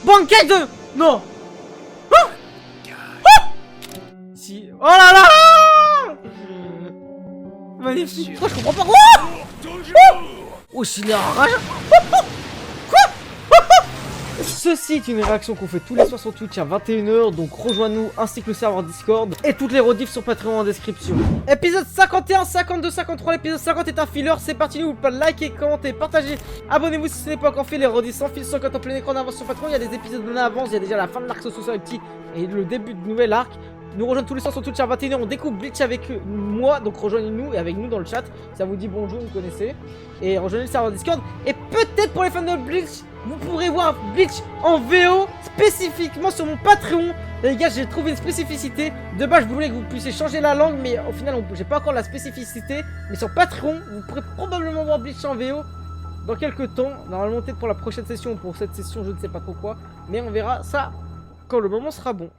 Bankai de... Non. Ah ah si... Oh là là. Magnifique. Pourquoi je comprends pas. Oh, il est enragé. Ceci est une réaction qu'on fait tous les soirs sur Twitch à 21 h, donc rejoins-nous ainsi que le serveur Discord et toutes les rediffs sur Patreon en description. Épisode 51, 52, 53, l'épisode 50 est un filler, c'est parti, n'oubliez pas de liker, commenter, partager, abonnez-vous si ce n'est pas encore fait, les rediffs sans fil, sans quand en plein écran d'avance sur Patreon, il y a des épisodes en avance, il y a déjà la fin de l'arc social et petit et le début de nouvel arc. Nous rejoignons tous les soirs sur Twitch à 21 h, on découvre Bleach avec moi, donc rejoignez-nous et avec nous dans le chat, ça vous dit bonjour, vous connaissez, et rejoignez le serveur Discord, et peut-être pour les fans de Bleach, vous pourrez voir Bleach en VO spécifiquement sur mon Patreon. Les gars, j'ai trouvé une spécificité. De base, je voulais que vous puissiez changer la langue, mais au final, j'ai pas encore la spécificité. Mais sur Patreon, vous pourrez probablement voir Bleach en VO dans quelques temps. Normalement, peut-être pour la prochaine session ou pour cette session, je ne sais pas trop quoi. Mais on verra ça quand le moment sera bon.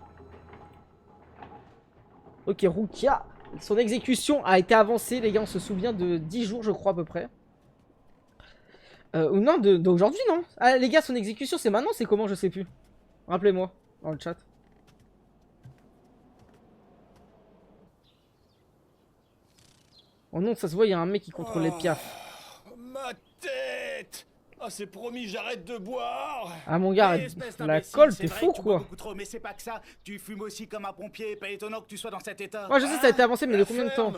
Ok, Rukia, son exécution a été avancée. Les gars, on se souvient de 10 jours, je crois, à peu près. Ou non, d'aujourd'hui, non. Ah, les gars, son exécution, c'est maintenant, c'est comment, je sais plus. Rappelez-moi, dans le chat. Oh non, ça se voit, il y a un mec qui contrôle les piafs. Ma tête. Ah, c'est promis, j'arrête de boire. Ah, mon gars, la colle, t'es fou, quoi. Trop, mais c'est pas que ça. Tu fumes aussi comme un pompier, pas étonnant que tu sois dans cet état. Ouais, je sais, ça a été avancé, mais de combien de temps?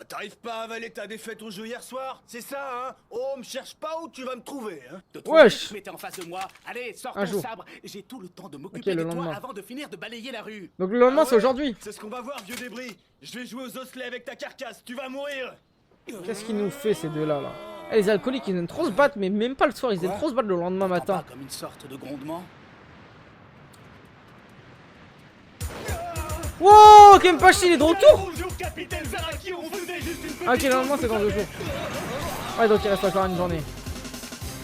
T'arrives pas à avaler ta défaite au jeu hier soir? C'est ça, hein? Oh, me cherche pas où tu vas me trouver, hein? Wesh! Mais t'es en face de moi. Allez, sors Un ton jour. sabre. J'ai tout le temps de m'occuper de toi avant de finir de balayer la rue. Donc le lendemain, c'est aujourd'hui. C'est ce qu'on va voir, vieux débris. Je vais jouer aux osselets avec ta carcasse. Tu vas mourir. Qu'est-ce qu'il nous fait, ces deux-là, là? Eh, les alcooliques, ils aiment trop se battre, mais même pas le soir, ils aiment trop se battre le lendemain matin. Comme une sorte de grondement. Wow, Kenpachi, il est de retour. Bonjour, capitaine Zaraki, on faisait juste une Ah, ok, normalement, c'est dans 2 jours. Ouais, donc il reste encore une journée.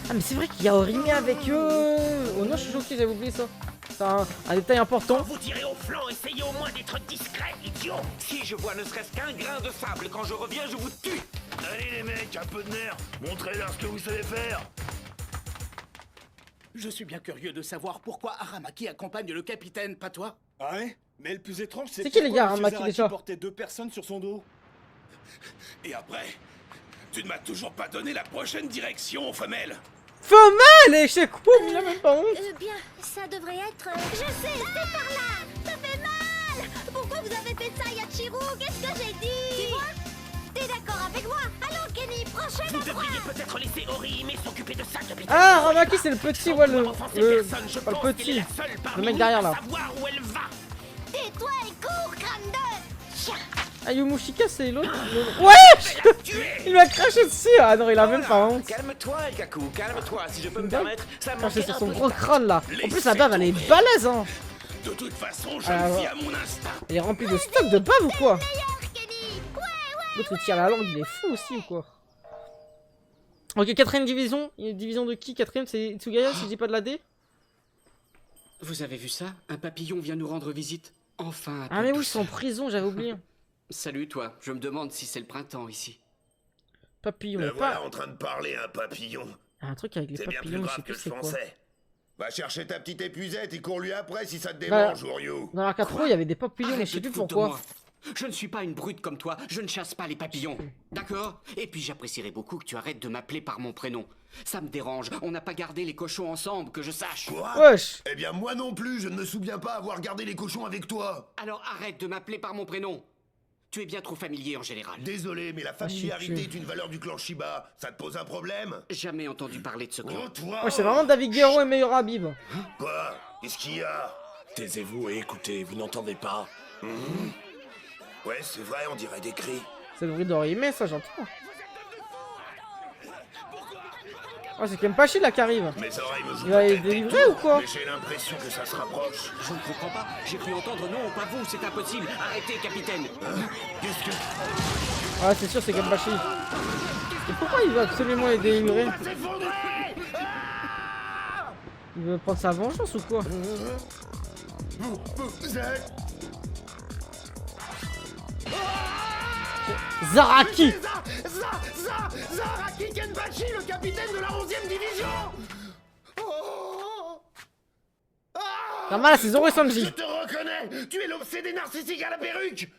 Ah, mais c'est vrai qu'il y a Orime avec eux. Oh non, je suis choqué, j'avais oublié ça. C'est un détail important. Vous tirez au flanc, essayez au moins d'être discret, idiot. Si je vois ne serait-ce qu'un grain de sable quand je reviens, je vous tue. Allez les mecs, un peu de nerfs. Montrez-leur ce que vous savez faire. Je suis bien curieux de savoir pourquoi Aramaki accompagne le capitaine, pas toi. Ah ouais? Mais le plus étrange, c'est qui les gars, pourquoi Aramaki, Monsieur déjà portait 2 personnes sur son dos. Et après, tu ne m'as toujours pas donné la prochaine direction, femelle. Femelle, et c'est cool, il a même pas honte. Bien, ça devrait être... Je sais, c'est par là. Ça fait mal. Pourquoi vous avez fait ça, Yachiru? Qu'est-ce que j'ai dit? Tu vois? T'es d'accord avec moi? Allons, Kenny, prochaine Vous fois. devriez peut-être laisser Orihime s'occuper de ça, capitaine. Ah, Aramaki, c'est le petit, ouais, le pas le Pas petit. Le mec derrière, là. Savoir où elle va. Tais-toi et cours, crâne de chien. Ah, Yomushika, c'est l'autre. Ouais. Il m'a craché dessus. Ah non, il a même pas honte. Calme-toi, Elkaku, calme-toi, si je peux me Bien. permettre. Ça Craché manquait sur un son peu de gros pain. crâne, là. En plus, la bave, elle est balèze, hein. De toute façon, je Ah, me fie ouais. à mon instinct. Elle est remplie de stock de bave ou quoi? Meilleur, Kenny. Ouais. L'autre, il tire la langue, il est fou aussi ou quoi? Ok, 4ème division. Division de qui? 4ème, c'est Itsugaya, si je dis pas de la D? Vous avez vu ça? Un papillon vient nous rendre visite. Enfin. Ah, mais oui, ils sont en prison, j'avais oublié. Salut toi, je me demande si c'est le printemps ici. Papillon, Le pas. voilà en train de parler, un papillon. Ah, un truc avec les C'est bien plus papillons, je sais grave que plus je c'est quoi. pensais. Va chercher ta petite épuisette et cours-lui après si ça te Voilà. démange, Orio. Dans la 4 il y avait des papillons, mais Arrête je sais de plus te foutre de pourquoi. moi. Je ne suis pas une brute comme toi, je ne chasse pas les papillons. D'accord? Et puis j'apprécierais beaucoup que tu arrêtes de m'appeler par mon prénom. Ça me dérange, on n'a pas gardé les cochons ensemble, que je sache. Quoi? Wesh. Eh bien, moi non plus, je ne me souviens pas avoir gardé les cochons avec toi. Alors arrête de m'appeler par mon prénom. Tu es bien trop familier en général. Désolé, mais la familiarité est une valeur du clan Shiba. Ça te pose un problème? Jamais entendu parler de ce clan. Oh, toi! Ouais, c'est vraiment David Guerrero et meilleur Habib. Quoi? Qu'est-ce qu'il y a? Taisez-vous et écoutez, vous n'entendez pas? Ouais, c'est vrai, on dirait des cris. C'est le bruit d'Orihime, ça j'entends. Oh, c'est Kenpachi là qui arrive. Mes oreilles me jouent Il va les peut-être des délivrer tours, ou quoi? mais j'ai l'impression que ça se rapproche. Je ne comprends pas, j'ai cru entendre non, pas vous, c'est impossible. Arrêtez, capitaine. Qu'est-ce que... Ah, c'est sûr, c'est Kenpachi. Et pourquoi il veut absolument les délivrer? Il veut prendre sa vengeance ou quoi? Vous êtes... Zaraki! Zaraki Kenpachi, le capitaine de la 11e division! Oh! T'as mal, c'est Zoro et Sanji. Je te reconnais. Tu es l'obsédé narcissique à la perruque.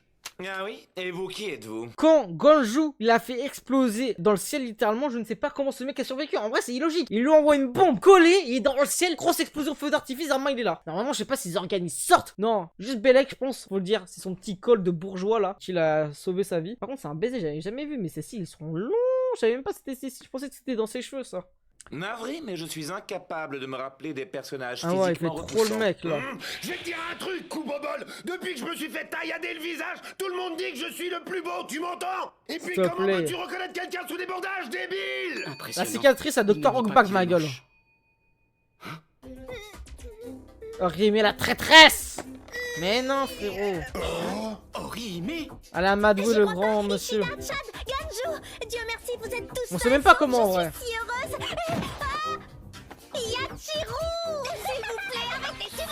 Ah oui? Et vous, qui êtes-vous? Quand Gonju l'a fait exploser dans le ciel littéralement, je ne sais pas comment ce mec a survécu. En vrai, c'est illogique. Il lui envoie une bombe collée, il est dans le ciel, grosse explosion feu d'artifice, normalement il est là. Normalement, je sais pas si les organismes sortent. Non, juste Belek, je pense, faut le dire. C'est son petit col de bourgeois là qui l'a sauvé sa vie. Par contre, c'est un baiser, j'avais jamais vu, mais ces cils ils sont longs. Je savais même pas que c'était ces cils. Je pensais que c'était dans ses cheveux ça. Navré, mais je suis incapable de me rappeler des personnages Ah ouais, il fait physiquement trop le repoussants. mec là. Je vais te dire un truc, Koubobol. Depuis que je me suis fait taillader le visage, tout le monde dit que je suis le plus beau, tu m'entends? Et puis S'il te comment plaît. peux-tu reconnaître quelqu'un sous des bandages, débile? La Impressionnant. cicatrice à Il Dr. ne dit pas Rockback, qu'il ma est gueule. moche. Orihime la traîtresse. Mais non, frérot. Orihime. Elle a amadoué le grand monsieur. Hichan, Ganju, Dieu merci, vous êtes tous On sait même pas ensemble, comment, ouais. Je suis si heureuse. Ah, Yachiru, s'il vous plaît, arrêtez tout ça.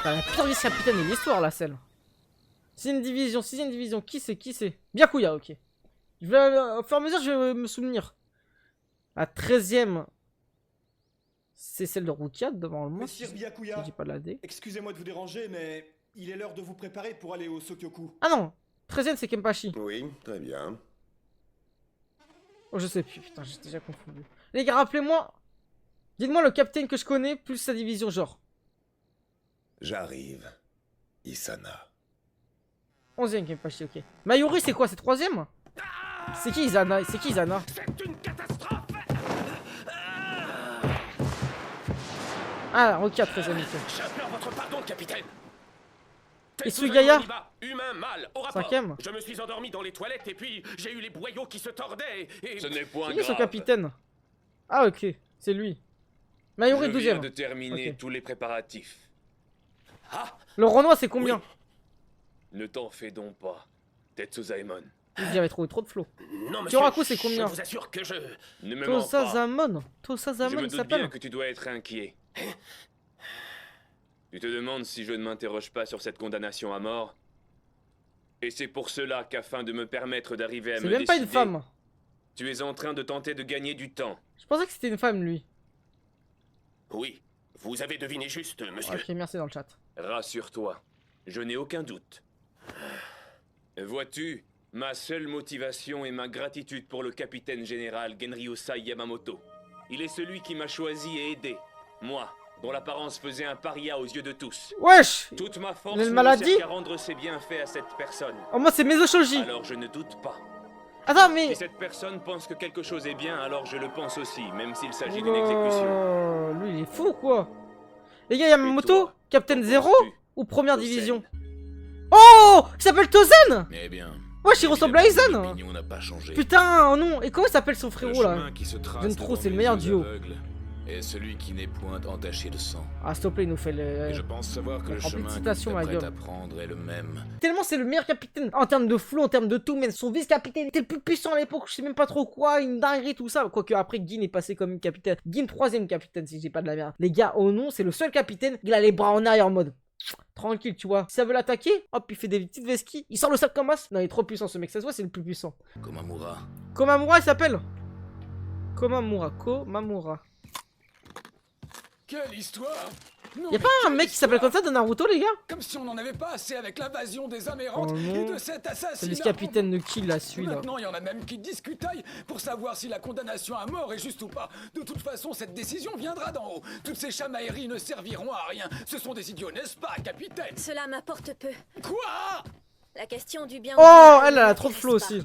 T'as la pire vice-capitaine de l'histoire, la celle. 6ème division, 6ème division. Qui c'est? Byakuya, ok. Je vais, au fur et à mesure, je vais me souvenir. La 13ème. C'est celle de Rukia devant le monde. Messire Je Byakuya, dis pas de la D. excusez-moi de vous déranger, mais il est l'heure de vous préparer pour aller au Sokyoku. Ah non 13ème, c'est Kenpachi. Oui, très bien. Oh, je sais plus, putain, j'ai déjà confondu. Les gars, rappelez-moi. Dites-moi le capitaine que je connais, plus sa division, genre. J'arrive. Isana. 11ème Kenpachi, ok. Mayuri, c'est quoi? C'est 3ème? C'est qui Izana? C'est qui Izana? C'est une catastrophe! Ah, Rukia, 13ème, ok. J'implore votre pardon, capitaine. Et Sugaya? Humain, mâle, au rapport. 5ème? Je me suis endormi dans les toilettes et puis j'ai eu les boyaux qui se tordaient et... Ce n'est point Qui est son capitaine? Ah, ok, c'est lui. Mayuri, 12ème. de terminer Ok. tous les préparatifs. Le Renoir, c'est combien? Ne t'en fais donc pas, Tetsuzaemon. J'avais trouvé trop de flow. Non, Turaku, c'est combien? Je vous assure que je... Ne me mens pas. Tosazamon. Je Tosazamon, me il doute s'appelle. bien que tu dois être inquiet. Tu te demandes si je ne m'interroge pas sur cette condamnation à mort. Et c'est pour cela qu'afin de me permettre d'arriver à C'est me même pas une décider, femme. tu es en train de tenter de gagner du temps. Je pensais que c'était une femme, lui. Oui, vous avez deviné juste, monsieur. Ok, merci dans le chat. Rassure-toi, je n'ai aucun doute. Vois-tu, ma seule motivation est ma gratitude pour le capitaine général Genryusai Yamamoto. Il est celui qui m'a choisi et aidé. Moi, dont l'apparence faisait un paria aux yeux de tous. Wesh! Toute ma force Il a une ne maladie sert qu'à rendre ses bienfaits à cette personne. Oh, moi, c'est Mezo-shoji. Alors je ne doute pas. Attends, mais. Si cette personne pense que quelque chose est bien, alors je le pense aussi, même s'il s'agit d'une exécution. Oh, lui, il est fou, quoi. Les gars, Yamamoto, Et toi, Captain qu'en Zero penses-tu, ou Première Tosen? Division? Oh! Il s'appelle Tozen! Eh bien... Wesh, il ressemble à Aizen! L'opinion n'a pas changé. Putain, oh non! Et comment il s'appelle son frérot, là? chemin qui se trace J'aime trop, devant c'est le mes meilleur yeux duo. aveugles est celui qui n'est point entaché de sang. Ah, s'il te plaît, il nous fait le. Et je pense savoir que le rempli de chemin citations, qu'il ma t'apprête gueule. à prendre est le même. Tellement c'est le meilleur capitaine en termes de flow, en termes de tout, mais son vice-capitaine était le plus puissant à l'époque, je sais même pas trop quoi, une dinguerie, tout ça. Quoique après, Gin est passé comme capitaine. Gin, 3ème capitaine, si j'ai pas de la merde. Les gars, oh non, c'est le seul capitaine, il a les bras en arrière en mode. Tranquille, tu vois. Si ça veut l'attaquer, hop, il fait des petites vesquilles. Il sort le sac comme as. Non, il est trop puissant ce mec, ça se voit, c'est le plus puissant. Komamura. Komamura, il s'appelle Komamura. Quelle histoire! Non, Y'a mais pas un quelle mec qui s'appelle comme histoire! ça de Naruto, les gars? Comme si on n'en avait pas assez avec l'invasion des Amérantes Oh et non. de cet assassinat! C'est le capitaine de qui là, celui-là? Maintenant, il y en a même qui discutaillent pour savoir si la condamnation à mort est juste ou pas. De toute façon, cette décision viendra d'en haut. Toutes ces chamailleries ne serviront à rien. Ce sont des idiots, n'est-ce pas, capitaine? Cela m'apporte peu. Quoi? La question du bien. ou Oh, du mal elle ne a trop de m'intéresse flow pas. aussi.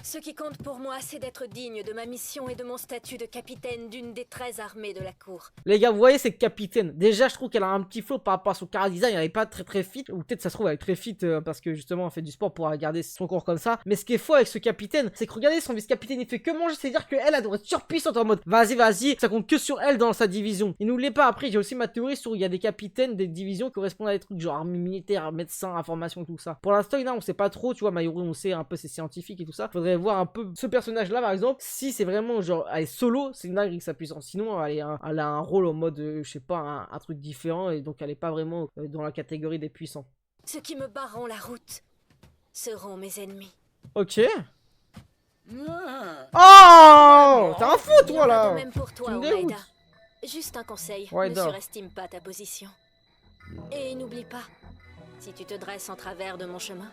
Ce qui compte pour moi, c'est d'être digne de ma mission et de mon statut de capitaine d'une des 13 armées de la cour. Les gars, vous voyez, c'est capitaine. Déjà, je trouve qu'elle a un petit flow par rapport à son chara design. Elle est pas très fit. Ou peut-être ça se trouve, elle est très fit parce que justement, elle fait du sport pour garder son corps comme ça. Mais ce qui est faux avec ce capitaine, c'est que regardez, son vice-capitaine, il fait que manger. C'est-à-dire qu'elle, elle doit être surpuissante en mode vas-y, ça compte que sur elle dans sa division. Et n'oubliez pas, après, j'ai aussi ma théorie sur il y a des capitaines des divisions qui correspondent à des trucs genre armée militaire, médecin, information, tout ça. Pour l'instant, là, on sait pas trop. Tu vois, Mayuri, on sait un peu, c'est scientifique et tout ça. Faudrait voir un peu ce personnage-là, par exemple. Si c'est vraiment genre, elle est solo, c'est une dinguerie sa puissance. Sinon, elle a un rôle en mode, je sais pas, un truc différent. Et donc, elle est pas vraiment dans la catégorie des puissants. Ceux qui me barreront la route seront mes ennemis. Ok. Ah. Oh, t'es un fou, Il y toi, en a là. de même pour toi, Tu me dégoûtes. Omaeda. Juste un conseil, Ouais, ne dors. surestime pas ta position. Et n'oublie pas, si tu te dresses en travers de mon chemin,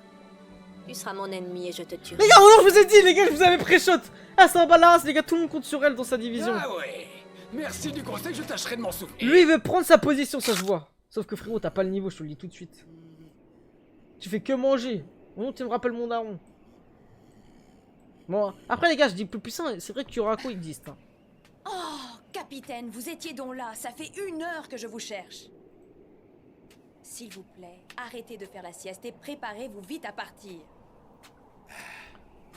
tu seras mon ennemi et je te tuerai. Les gars, oh non, je vous ai dit, les gars, je vous avais pré-shot. Ah, c'est un balance, les gars, tout le monde compte sur elle dans sa division. Ah ouais. Merci du conseil, je tâcherai de m'en souvenir. Lui, il veut prendre sa position, ça se voit. Sauf que frérot, t'as pas le niveau, je te le dis tout de suite. Tu fais que manger. Non, tu me rappelles mon daron. Bon, après les gars, je dis plus puissant, c'est vrai que Kurako existe. Hein. Oh, capitaine, vous étiez donc là. Ça fait 1 heure que je vous cherche. S'il vous plaît, arrêtez de faire la sieste et préparez-vous vite à partir.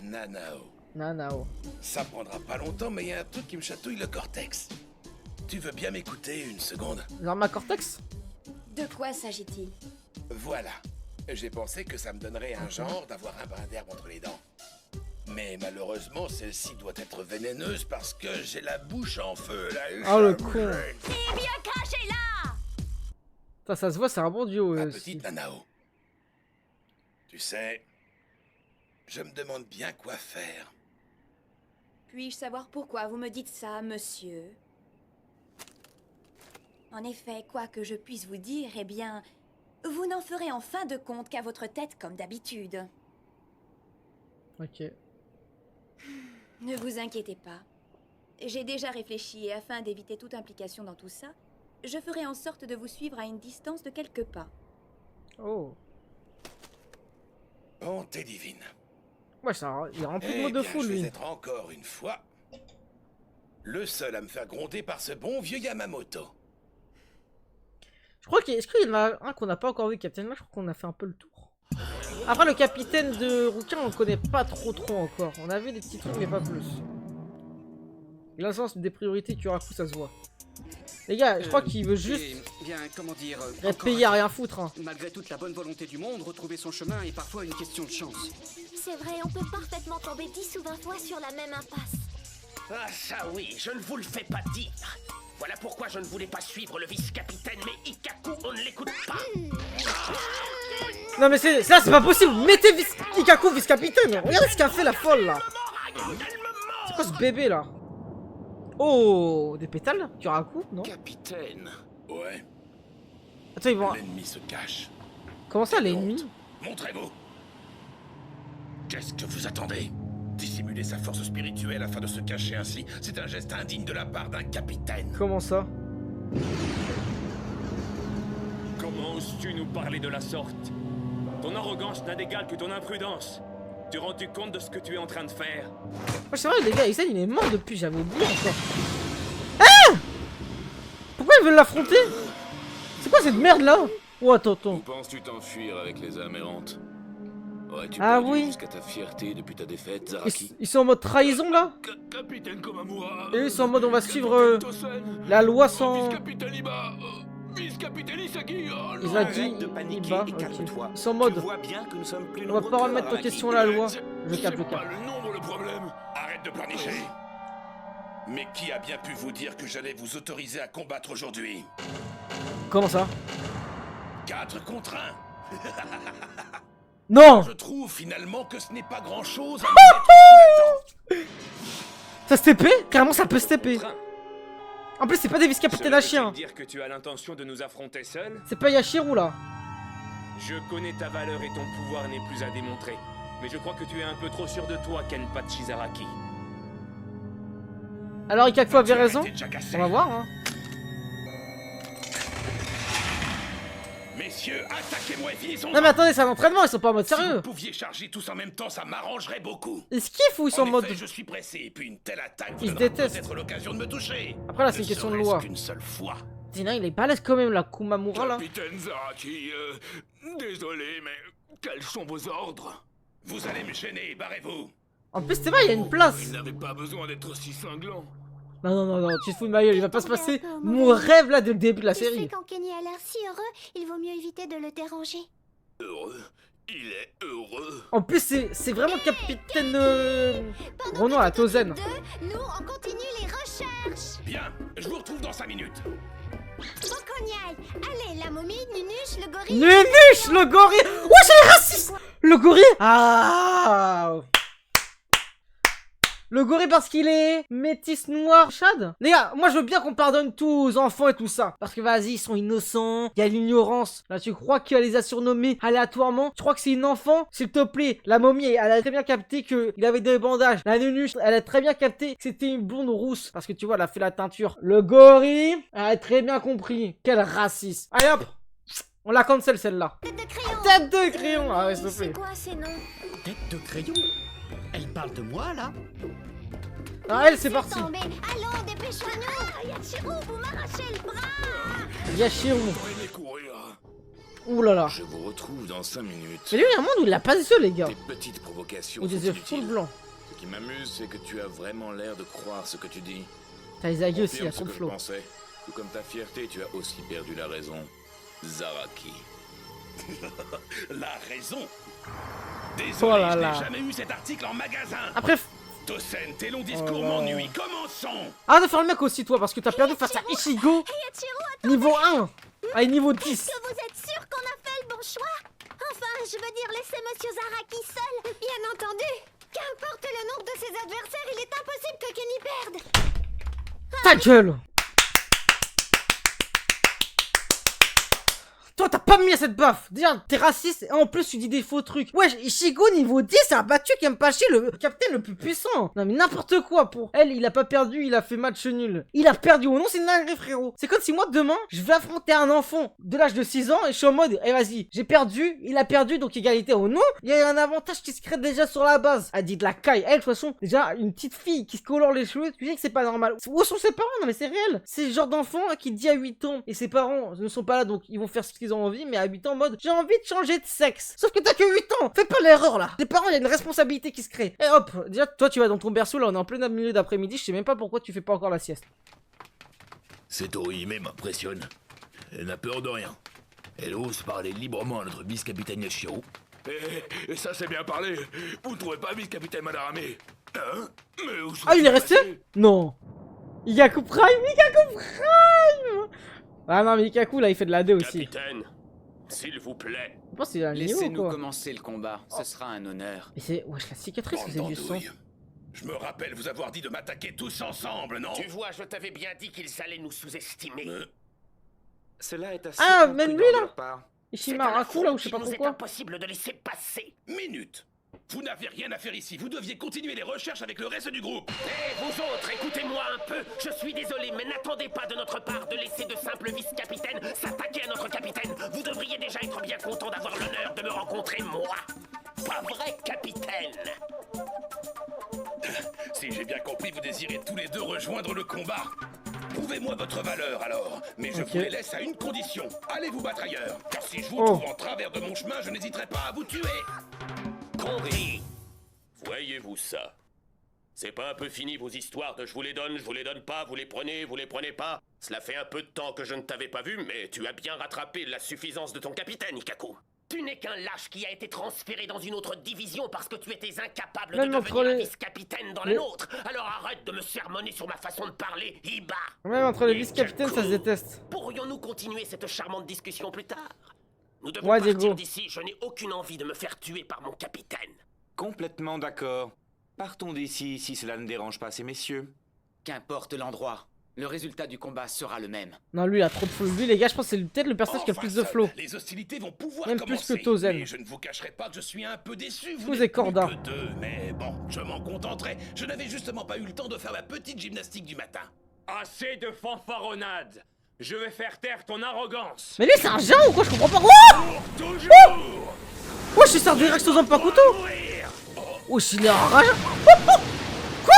Nanao. Nanao. Ça prendra pas longtemps, mais il y a un truc qui me chatouille le cortex. Tu veux bien m'écouter une seconde? L'arma cortex? De quoi s'agit-il? Voilà. J'ai pensé que ça me donnerait un genre d'avoir un brin d'herbe entre les dents. Mais malheureusement, celle-ci doit être vénéneuse parce que j'ai la bouche en feu, là. Oh le con. Eh bien, cachez-la! Ça se voit, c'est un bon duo. Ma petite Nanao. Tu sais, je me demande bien quoi faire. Puis-je savoir pourquoi vous me dites ça, monsieur? En effet, quoi que je puisse vous dire, eh bien, vous n'en ferez en fin de compte qu'à votre tête comme d'habitude. Ok. Ne vous inquiétez pas. J'ai déjà réfléchi et afin d'éviter toute implication dans tout ça, je ferai en sorte de vous suivre à une distance de quelques pas. Oh. Bonté divine. Ouais, ça, il est rempli de Eh mots de bien, fou, je vais lui. être encore une fois le seul à me faire gronder par ce bon vieux Yamamoto. Je crois est-ce qu'il y en a un qu'on n'a pas encore vu, Captain Mark? Je crois qu'on a fait un peu le tour. Après, le capitaine de Ruka, on le connaît pas trop encore. On a vu des petits trucs, mais pas plus. Il a le sens des priorités Kuraku, ça se voit. Les gars, je crois qu'il veut juste Bien, comment dire... être payé à rien foutre. Hein. Malgré toute la bonne volonté du monde, retrouver son chemin est parfois une question de chance. C'est vrai, on peut parfaitement tomber 10 ou 20 fois sur la même impasse. Ah ça oui, je ne vous le fais pas dire. Voilà pourquoi je ne voulais pas suivre le vice-capitaine, mais Ikaku, on ne l'écoute pas. Non mais c'est là, c'est pas possible. Mettez Ikaku vice-capitaine. Regardez ce qu'a fait la folle là. C'est quoi ce bébé là? Oh, des pétales? Kuraku, non? Capitaine. Ouais. Attends, ils vont... L'ennemi se cache. Comment ça, l'ennemi? Montrez-vous. Qu'est-ce que vous attendez? Dissimuler sa force spirituelle afin de se cacher ainsi, c'est un geste indigne de la part d'un capitaine. Comment ça? Comment oses-tu nous parler de la sorte? Ton arrogance n'a d'égal que ton imprudence. Tu rends-tu compte de ce que tu es en train de faire? Ouais, c'est vrai, les gars, Isen, il est mort depuis, j'avais oublié encore. Ah! Pourquoi ils veulent l'affronter? C'est quoi cette merde là? Oh, attends. Où penses-tu t'enfuir avec les âmes errantes? Aurais-tu Ah perdu oui. jusqu'à ta fierté depuis ta défaite, Zaraki? Ils sont en mode trahison là? Capitaine Komamura. Et eux, ils sont en mode on va suivre la loi sans... Vice-capitaine Iba. Vice-capitaine Isagi. Isagi, Arrête de paniquer Iba, et ok. calme-toi. Ils sont en Tu mode... vois bien que nous sommes plus On va nombreux pas que remettre en Araki. question la loi. Je C'est capte. pas le nombre le problème. Arrête de pleurnicher. Mais qui a bien pu vous dire que j'allais vous autoriser à combattre aujourd'hui? Comment ça? 4 contre 1. Non! Je trouve finalement que ce n'est pas grand-chose à me mettre sous la dent. Ça se TP? Carrément, ça peut se TP. En plus, c'est pas des vice-capitaines Cela à veut-il chien. dire que tu as l'intention de nous affronter seul? C'est pas Yashiru là. Je connais ta valeur et ton pouvoir n'est plus à démontrer. Mais je crois que tu es un peu trop sûr de toi, Kenpachi Zaraki. Alors, Ikaku avait raison. Arrêtez de jacasser. On va voir, hein. Messieurs, attaquez-moi et finissons. Non mais attendez, c'est un entraînement, ils sont pas en mode Si vous sérieux. pouviez charger tous en même temps, ça m'arrangerait beaucoup. Ils se kiffent ou ils sont en En mode... effet, je suis pressé, et puis une telle attaque vous Ils se donnera détestent. peut-être l'occasion de me toucher. Après là, c'est une question de loi. Qu'une seule fois. Sinon, il est balèze quand même, la Kumamura là. Capitaine Zaraki, désolé, mais quels sont vos ordres? Vous allez me gêner, barrez-vous. En plus, c'est vrai, il y a une place. Il n'avait pas besoin d'être si cinglant. Non, tu te fous de ma gueule, il va pas se passer mon rêve là dès le début de la Tu sais, série. quand Kenny a l'air si heureux, il vaut mieux éviter de le déranger. Heureux? Il est heureux. En plus, c'est vraiment le capitaine Pendant Renan que à tu Tozen. t'occupes d'eux, nous, on continue les recherches. Bien, je vous retrouve dans 5 minutes. Faut qu'on y aille. Allez, la momie, Nunuche, le gorille... Nunuche, le gorille. Ouais, c'est raciste. Le gorille. Ah. Le gorille parce qu'il est métis noir. Chad. Les gars, moi je veux bien qu'on pardonne tous aux enfants et tout ça. Parce que vas-y, ils sont innocents. Il y a l'ignorance. Là, tu crois qu'elle les a surnommés aléatoirement? Tu crois que c'est une enfant? S'il te plaît, la momie, elle a très bien capté qu'il avait des bandages. La nunuche, elle a très bien capté que c'était une blonde rousse. Parce que tu vois, elle a fait la teinture. Le gorille, elle a très bien compris. Quel raciste. Allez hop, on la cancel celle-là. Tête de crayon. Tête de crayon. Ah ouais, s'il te plaît. C'est quoi ces noms? Tête de crayon? Elle parle de moi, là? Ah, elle, c'est parti. Tombé. Allons, dépêchons-nous. Yachiro, vous m'arrachez le bras. Yashiro. Prenez courir. Ouh là là. Je vous retrouve dans 5 minutes. Mais lui, il y a un monde où il a pas des yeux, les gars. Tes petites provocations Ou des sont yeux full inutiles. blancs. Ce qui m'amuse, c'est que tu as vraiment l'air de croire ce que tu dis. T'as les aïeux aussi, il y a Confirme trop ce de que je flow. pensais. Tout comme ta fierté, tu as aussi perdu la raison. Zaraki. La raison. Désolé, Oh là je là. n'ai jamais eu cet article en magasin. Après, Tosen, tes longs discours Oh là. m'ennuient. Commençons. arrête de faire le mec aussi, toi, parce que t'as perdu face à Ichigo, Yachiro, niveau 1. Allez, niveau 10. est-ce que vous êtes sûr qu'on a fait le bon choix? Enfin, je veux dire, laissez Monsieur Zaraki seul. Bien entendu. Qu'importe le nombre de ses adversaires, il est impossible que Kenny perde. Ta gueule. Toi, t'as pas mis à cette baffe. Déjà, t'es raciste et en plus, tu dis des faux trucs. Wesh, Ichigo, niveau 10, a battu Kenpachi, le capitaine le plus puissant. Non, mais n'importe quoi pour elle, il a pas perdu, il a fait match nul. Il a perdu au nom, c'est une dinguerie, frérot. C'est comme si moi, demain, je vais affronter un enfant de l'âge de 6 ans et je suis en mode, eh vas-y, j'ai perdu, il a perdu, donc égalité au nom. Il y a un avantage qui se crée déjà sur la base. Elle dit de la caille. Elle, de toute façon, déjà, une petite fille qui se colore les cheveux, tu dis que c'est pas normal. Où sont ses parents? Non, mais c'est réel. C'est le genre d'enfant qui dit à 8 ans et ses parents ne sont pas là, donc ils vont faire ce qu'ils ont envie, mais à 8 ans en mode j'ai envie de changer de sexe. Sauf que t'as que 8 ans. Fais pas l'erreur là. Les parents, il y a une responsabilité qui se crée. Et hop, déjà toi tu vas dans ton berceau là, on est en plein milieu d'après-midi, je sais même pas pourquoi tu fais pas encore la sieste. Cette Orihime m'impressionne. Elle n'a peur de rien. Elle ose parler librement à notre vice-capitaine Yashiro. Et ça, c'est bien parlé. Vous ne trouvez pas, vice-capitaine Madarame? Hein? Mais où Ah, il est sont-ils resté? passés? Non. Ikaku Prime, Ikaku Prime. Ah non, mais Ikaku là il fait de la D aussi. Capitaine, s'il vous plaît. Je pense qu'il a un niveau Laissez-nous quoi. commencer le combat, ce sera un honneur. Mais c'est. Wesh, la cicatrice, Bande c'est du sang. d'andouilles. Je me rappelle vous avoir dit de m'attaquer tous ensemble, non? Tu vois, je t'avais bien dit qu'ils allaient nous sous-estimer. Cela est assez Ah, même imprudent lui, là de leur part. C'est Ishimaraku là ou je sais pas qu'il nous est pourquoi. impossible de laisser passer. Minute. Vous n'avez rien à faire ici. Vous deviez continuer les recherches avec le reste du groupe. Et vous autres, écoutez-moi un peu. Je suis désolé, mais n'attendez pas de notre part de laisser de simples vice-capitaines s'attaquer à notre capitaine. Vous devriez déjà être bien content d'avoir l'honneur de me rencontrer, moi. Pas vrai, capitaine? Si j'ai bien compris, vous désirez tous les deux rejoindre le combat. Prouvez-moi votre valeur alors, mais je Ok. vous les laisse à une condition. Allez vous battre ailleurs, car si je vous Oh. trouve en travers de mon chemin, je n'hésiterai pas à vous tuer. Compris. Voyez-vous ça? C'est pas un peu fini vos histoires de je vous les donne pas, vous les prenez pas? Cela fait un peu de temps que je ne t'avais pas vu, mais tu as bien rattrapé la suffisance de ton capitaine, Ikaku. Tu n'es qu'un lâche qui a été transféré dans une autre division parce que tu étais incapable Même de entre devenir un les- vice-capitaine dans la les- nôtre. Alors arrête de me sermonner sur ma façon de parler, Iba. Même entre les Et vice-capitaines, ça se Ikaku, déteste. Pourrions-nous continuer cette charmante discussion plus tard? Nous devons Ouais, partir Diego. d'ici, je n'ai aucune envie de me faire tuer par mon capitaine. Complètement d'accord. Partons d'ici si cela ne dérange pas ces messieurs. Qu'importe l'endroit, le résultat du combat sera le même. Non, lui il a trop de flow. Lui, les gars, je pense que c'est peut-être le personnage qui a le plus de Enfin, flow. Les hostilités vont pouvoir Même plus commencer. que Tozen. Mais je ne vous cacherai pas que je suis un peu déçu. Vous Vous et n'êtes plus Corda. que deux, mais bon, je m'en contenterai. Je n'avais justement pas eu le temps de faire ma petite gymnastique du matin. Assez de fanfaronnade. Je vais faire taire ton arrogance. Mais lui, c'est un géant ou quoi? Je comprends pas. Wouah! Toujours. Wesh, il sert direct sous un pas couteau. Wesh, il est enragé. Quoi?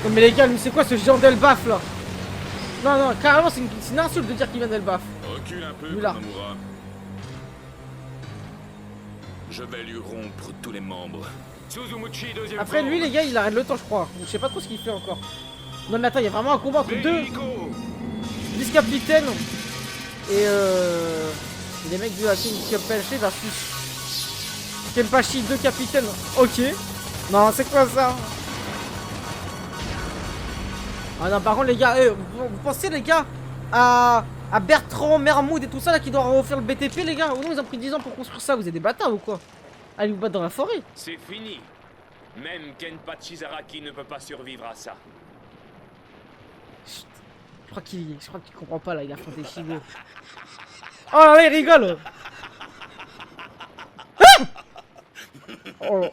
Non, mais les gars, mais c'est quoi ce géant d'Elbaf là? Non, non, carrément, c'est une insulte de dire qu'il vient d'Elbaf. Recule un peu, Lui, là. Komamura. Je vais lui rompre tous les membres. Suzumuchi, deuxième Après, lui, forme. les gars, il arrête le temps, je crois. Je sais pas trop ce qu'il fait encore. Non, mais attends, il y a vraiment un combat entre deux Rico. vice-capitaines et les mecs de la team Kenpachi versus Kenpachi, deux capitaines. Ok. Non, c'est quoi ça? Ah non, par contre, les gars, vous pensez, les gars, à Bertrand, Mermoud et tout ça là qui doit refaire le BTP, les gars? Ou non, ils ont pris 10 ans pour construire ça? Vous êtes des bâtards ou quoi? Allez vous battre dans la forêt. C'est fini. Même Kenpachi Chizaraki ne peut pas survivre à ça. Chut. Je crois qu'il comprend pas là, il a affronté Ichigo. Oh là là, il rigole. Ah oh.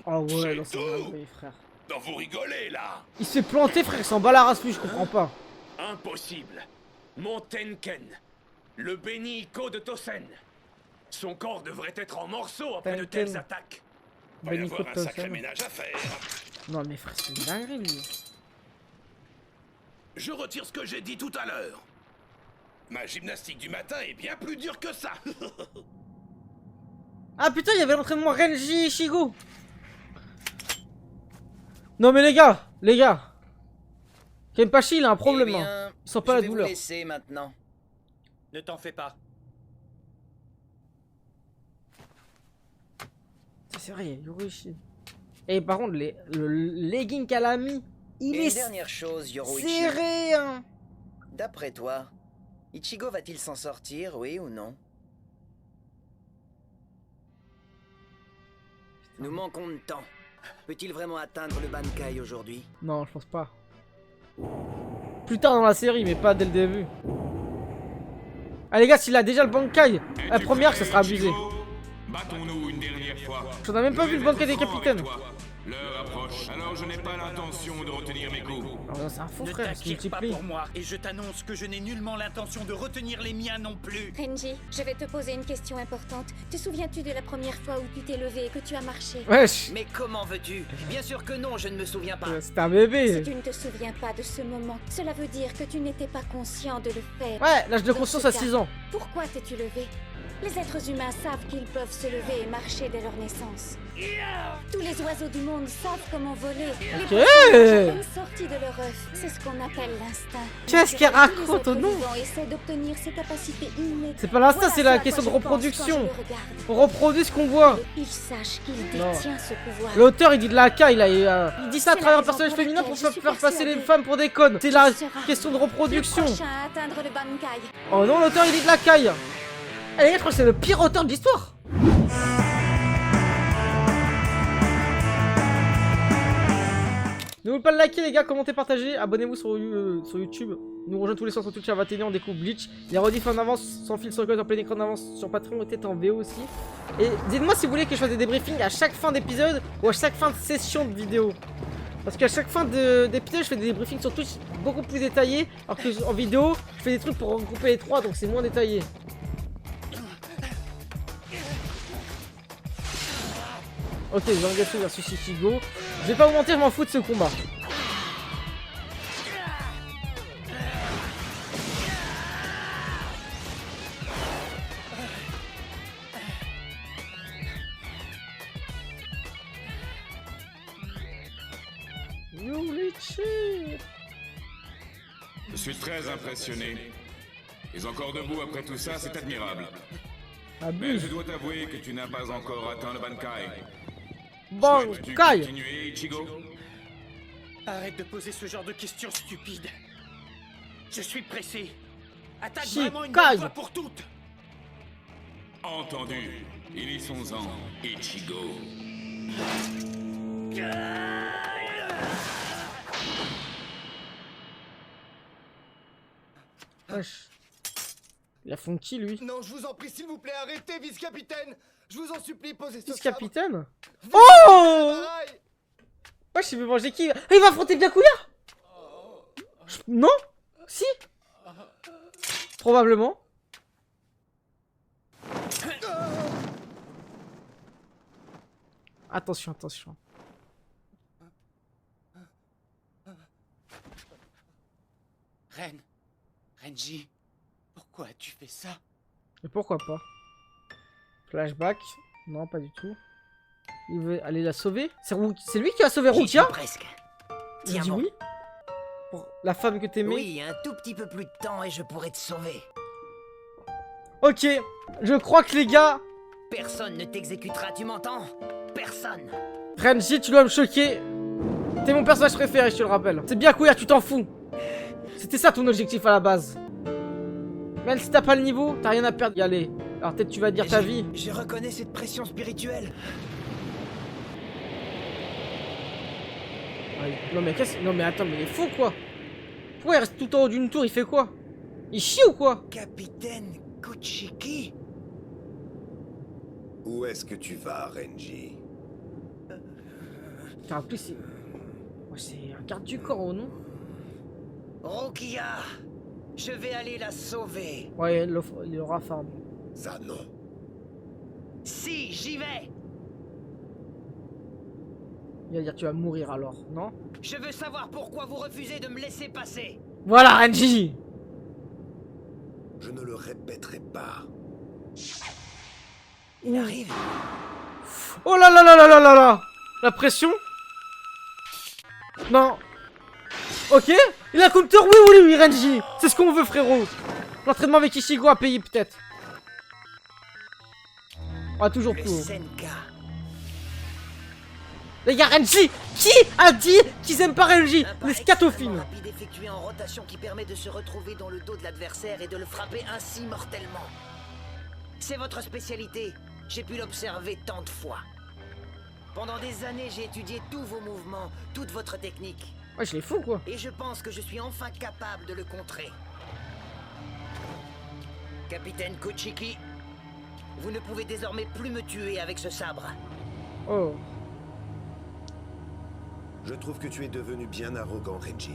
Oh ouais, non, c'est vrai, frère. Non, vous rigolez là. Il se fait planter, frère, il s'en bat la race, lui, je comprends pas. Impossible. Mon Tenken, le béni Iko de Tosen. Son corps devrait être en morceaux après de telles attaques. Va y avoir un sacré ménage à faire. Non mais frère, c'est une dinguerie, lui. Je retire ce que j'ai dit tout à l'heure. Ma gymnastique du matin est bien plus dure que ça. Ah putain, il y avait l'entraînement Renji Ichigo. Non mais les gars. Kenpachi, il a un problème. Hein. Il sent pas la douleur. Je vais vous laisser maintenant. Ne t'en fais pas. C'est vrai, il y a Yoruichi. Et par contre, le legging qu'elle a mis, il Et est une dernière chose, Yoruichi. serré. Hein. D'après toi, Ichigo va-t-il s'en sortir, oui ou non? Nous manquons de temps. Peut-il vraiment atteindre le Bankai aujourd'hui? Non, je pense pas. Plus tard dans la série, mais pas dès le début. Ah les gars, s'il a déjà le Bankai, la première, ça sera abusé. Battons-nous une dernière fois. J'en ai même pas vu le Bankai des capitaines. L'heure approche, alors je n'ai pas l'intention de retenir mes coups. Oh, c'est un faux Ne frère, il se t'inquiète pas multiplie. pour moi, et je t'annonce que je n'ai nullement l'intention de retenir les miens non plus. Renji, je vais te poser une question importante. Te souviens-tu de la première fois où tu t'es levé et que tu as marché? Wesh. Mais comment veux-tu? Bien sûr que non, je ne me souviens pas. C'est un bébé. Si tu ne te souviens pas de ce moment, cela veut dire que tu n'étais pas conscient de le faire. Ouais, l'âge de Dans conscience ce à cas, 6 ans. Pourquoi t'es-tu levé? Les êtres humains savent qu'ils peuvent se lever et marcher dès leur naissance. Tous les oiseaux du monde savent comment voler. Les poissons marchent à peine sortis de leur œuf. C'est ce qu'on appelle l'instinct. Qu'est-ce qu'elle Tous les raconte, êtres non? vivants essaient d'obtenir ces capacités innées. C'est pas l'instinct, Voilà c'est ce à la quoi question de je pense quand reproduction. je le regarde. On reproduit ce qu'on voit. Il sache qu'il Non. détient ce pouvoir. L'auteur il dit de la caille là, il dit ça à C'est travers la un personnage raison pour féminin pour laquelle je faire suis passer les persuadée femmes pour des connes. C'est la tu seras question de Le reproduction. prochain à atteindre le Bankai. Oh non, l'auteur il dit de la caille. Allez, je crois que c'est le pire auteur de l'histoire. N'oubliez pas de liker les gars, commentez, partagez, abonnez-vous sur YouTube. Nous rejoignons tous les soirs sur Twitch à 21h, on découvre Bleach. Les rediffs en avance, sans fil sur le code, en plein écran d'avance sur Patreon et peut-être en VO aussi. Et dites-moi si vous voulez que je fasse des débriefings à chaque fin d'épisode ou à chaque fin de session de vidéo. Parce qu'à chaque fin d'épisode, je fais des débriefings sur Twitch beaucoup plus détaillés. Alors que en vidéo, je fais des trucs pour regrouper les trois, donc c'est moins détaillé. Ok, Zangetsu versus Ichigo. Je vais pas vous mentir, je m'en fous de ce combat. Yoruichi. Je suis très impressionné. Et encore debout après tout ça, c'est admirable. Mais je dois t'avouer que tu n'as pas encore atteint le Bankai. Souhaites-tu Bankai. continuer, Ichigo? Arrête de poser ce genre de questions stupides. Je suis pressé. Attaque vraiment une bonne fois pour toutes. Entendu. Unissons-en, Ichigo. Wesh. Il a funky lui. Non, je vous en prie, s'il vous plaît, arrêtez, vice-capitaine. Je vous en supplie, posez ce Vice-capitaine. Oh wesh, il veut manger qui? Ah, il va affronter Byakuya. Non? Si? Probablement. Attention, attention. Renji, pourquoi as-tu fait ça? Et pourquoi pas? Flashback? Non, pas du tout. Il veut aller la sauver? C'est lui qui a sauvé Rukia? Presque. Il Tiens dit bon. oui? Pour la femme que t'aimais? Oui, un tout petit peu plus de temps et je pourrais te sauver. Ok, je crois que les gars... Personne ne t'exécutera, tu m'entends? Personne. Renji, tu dois me choquer. T'es mon personnage préféré, je te le rappelle. C'est Byakuya, tu t'en fous. C'était ça ton objectif à la base. Même si t'as pas le niveau, t'as rien à perdre. Y aller. Alors peut-être tu vas dire ta vie. Je reconnais cette pression spirituelle. Non mais qu'est-ce... Non mais attends, mais il est fou quoi. Pourquoi il reste tout en haut d'une tour, il fait quoi? Il chie ou quoi? Capitaine Kuchiki? Où est-ce que tu vas, Renji? En plus, c'est... Ouais, c'est un garde du corps, non? Rukia, je vais aller la sauver. Ouais, il aura faim. Ça, non. Si, j'y vais. Il va dire tu vas mourir alors, non? Je veux savoir pourquoi vous refusez de me laisser passer. Voilà, Renji! Je ne le répéterai pas. Il arrive. Oh là là là là là là là! La pression? Non. Ok. Il a counter, oui, Renji. C'est ce qu'on veut, frérot. L'entraînement avec Ichigo a payé, peut-être. Ah, toujours plus haut. Les gars, Renji. Qui a dit qu'ils aiment pas Renji? Les scatophiles. Rapide effectué en rotation qui permet de se retrouver dans le dos de l'adversaire et de le frapper ainsi mortellement. C'est votre spécialité. J'ai pu l'observer tant de fois. Pendant des années, j'ai étudié tous vos mouvements, toute votre technique. Ouais, je les fous, quoi. Et je pense que je suis enfin capable de le contrer. Capitaine Kuchiki, vous ne pouvez désormais plus me tuer avec ce sabre. Oh. Je trouve que tu es devenu bien arrogant, Renji.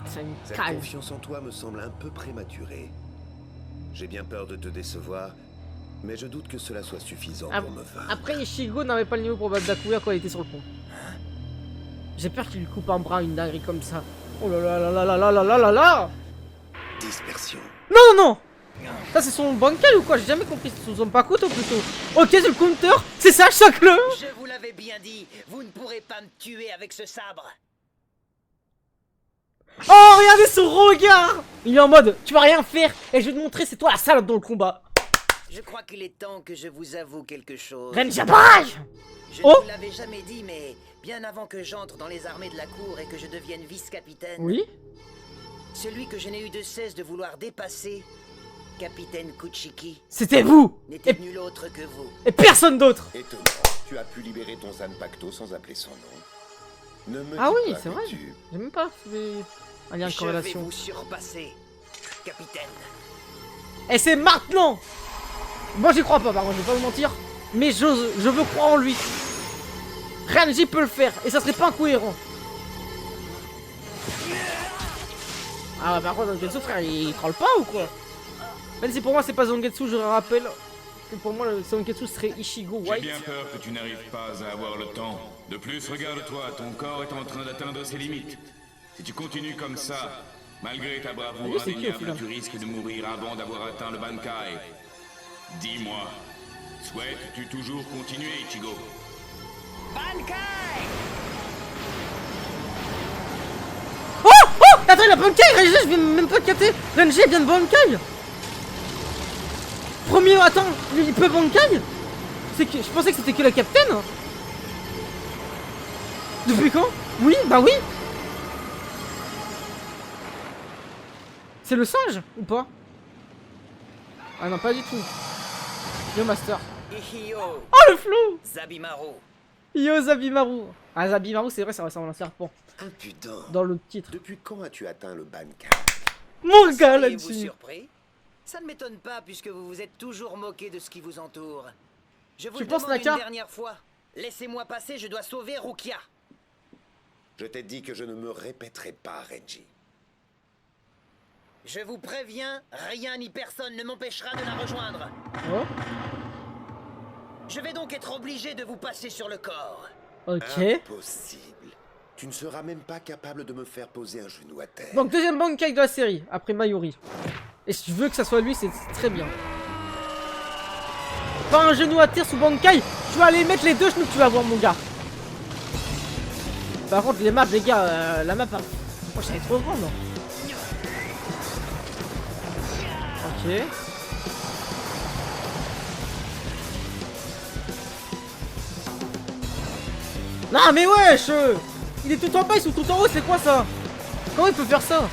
Cette confiance en toi me semble un peu prématurée. J'ai bien peur de te décevoir, mais je doute que cela soit suffisant pour me vaincre. Après, Ichigo n'avait pas le niveau pour battre Dakuya quand il était sur le pont. J'ai peur qu'il lui coupe un bras, une dinguerie comme ça. Oh là là là là là là là là là. Dispersion. Non, non, non. Ça, c'est son bancal ou quoi? J'ai jamais compris. C'est son Zanpakuto plutôt. Ok, c'est le counter. C'est ça, chaque-le. Je vous l'avais bien dit, vous ne pourrez pas me tuer avec ce sabre. Oh, regardez son regard. Il est en mode, tu vas rien faire. Et je vais te montrer, c'est toi la salope dans le combat. Je crois qu'il est temps que je vous avoue quelque chose. Renji, barrage. Je Oh. ne vous l'avais jamais dit, mais bien avant que j'entre dans les armées de la cour et que je devienne vice-capitaine... Oui. Celui que je n'ai eu de cesse de vouloir dépasser, Capitaine Kuchiki... C'était vous. ...n'était nul autre que vous. Et personne d'autre. Étonnant, tu as pu libérer ton Zanpakuto sans appeler son nom. Ne me Ah dis oui, pas c'est que vrai. tu- J'ai même pas fait un lien de Je vais corrélation. vous surpasser, capitaine. Et c'est maintenant. Moi j'y crois pas, par contre, je vais pas vous mentir. Mais je veux croire en lui. Renji peut le faire, et ça serait pas incohérent. Ah par contre, Zangetsu, frère, il troll pas ou quoi? Même si pour moi c'est pas Zangetsu, je rappelle que pour moi le Zangetsu serait Ichigo J'ai White. bien peur que tu n'arrives pas à avoir le temps. De plus, regarde-toi, ton corps est en train d'atteindre ses limites. Si tu continues comme ça, malgré ta bravoure Ah oui, c'est qui, au indéniable, final tu risques de mourir avant d'avoir atteint le Bankai. Dis-moi, souhaites-tu toujours continuer, Ichigo? Bankai! Oh oh. Attends, il a Bankai, Renji, je viens même pas de capter. Renji vient de Bankai. Premier, attends, il peut Bankai? C'est que je pensais que c'était que la capitaine. Depuis quand? Oui, bah oui. C'est le singe ou pas? Ah non, pas du tout. Yo Master. Ihio. Oh le flou. Zabimaru. Yo Zabimaru. Ah Zabimaru, c'est vrai, ça ressemble à un serpent. Impudent. Dans le titre. Depuis quand as-tu atteint le Bankai? Mon gars Seriez-vous là-dessus. surpris? Ça ne m'étonne pas puisque vous vous êtes toujours moqué de ce qui vous entoure. Je vous Tu le penses, demande Naka? une dernière fois. Laissez-moi passer, je dois sauver Rukia. Je t'ai dit que je ne me répéterai pas, Renji. Je vous préviens, rien ni personne ne m'empêchera de la rejoindre. Oh. Je vais donc être obligé de vous passer sur le corps. Ok. Impossible. Tu ne seras même pas capable de me faire poser un genou à terre. Donc deuxième Bankai de la série, après Mayuri. Et si tu veux que ça soit lui, c'est très bien. Pas un genou à terre sous Bankai. Tu vas aller mettre les deux genoux que tu vas voir, mon gars. Par contre, les maps, les gars, la map, oh, ça va être trop grande. Ok. Non, mais wesh, il est tout en bas, ils sont tout en haut, c'est quoi ça? Comment il peut faire ça? Ouais,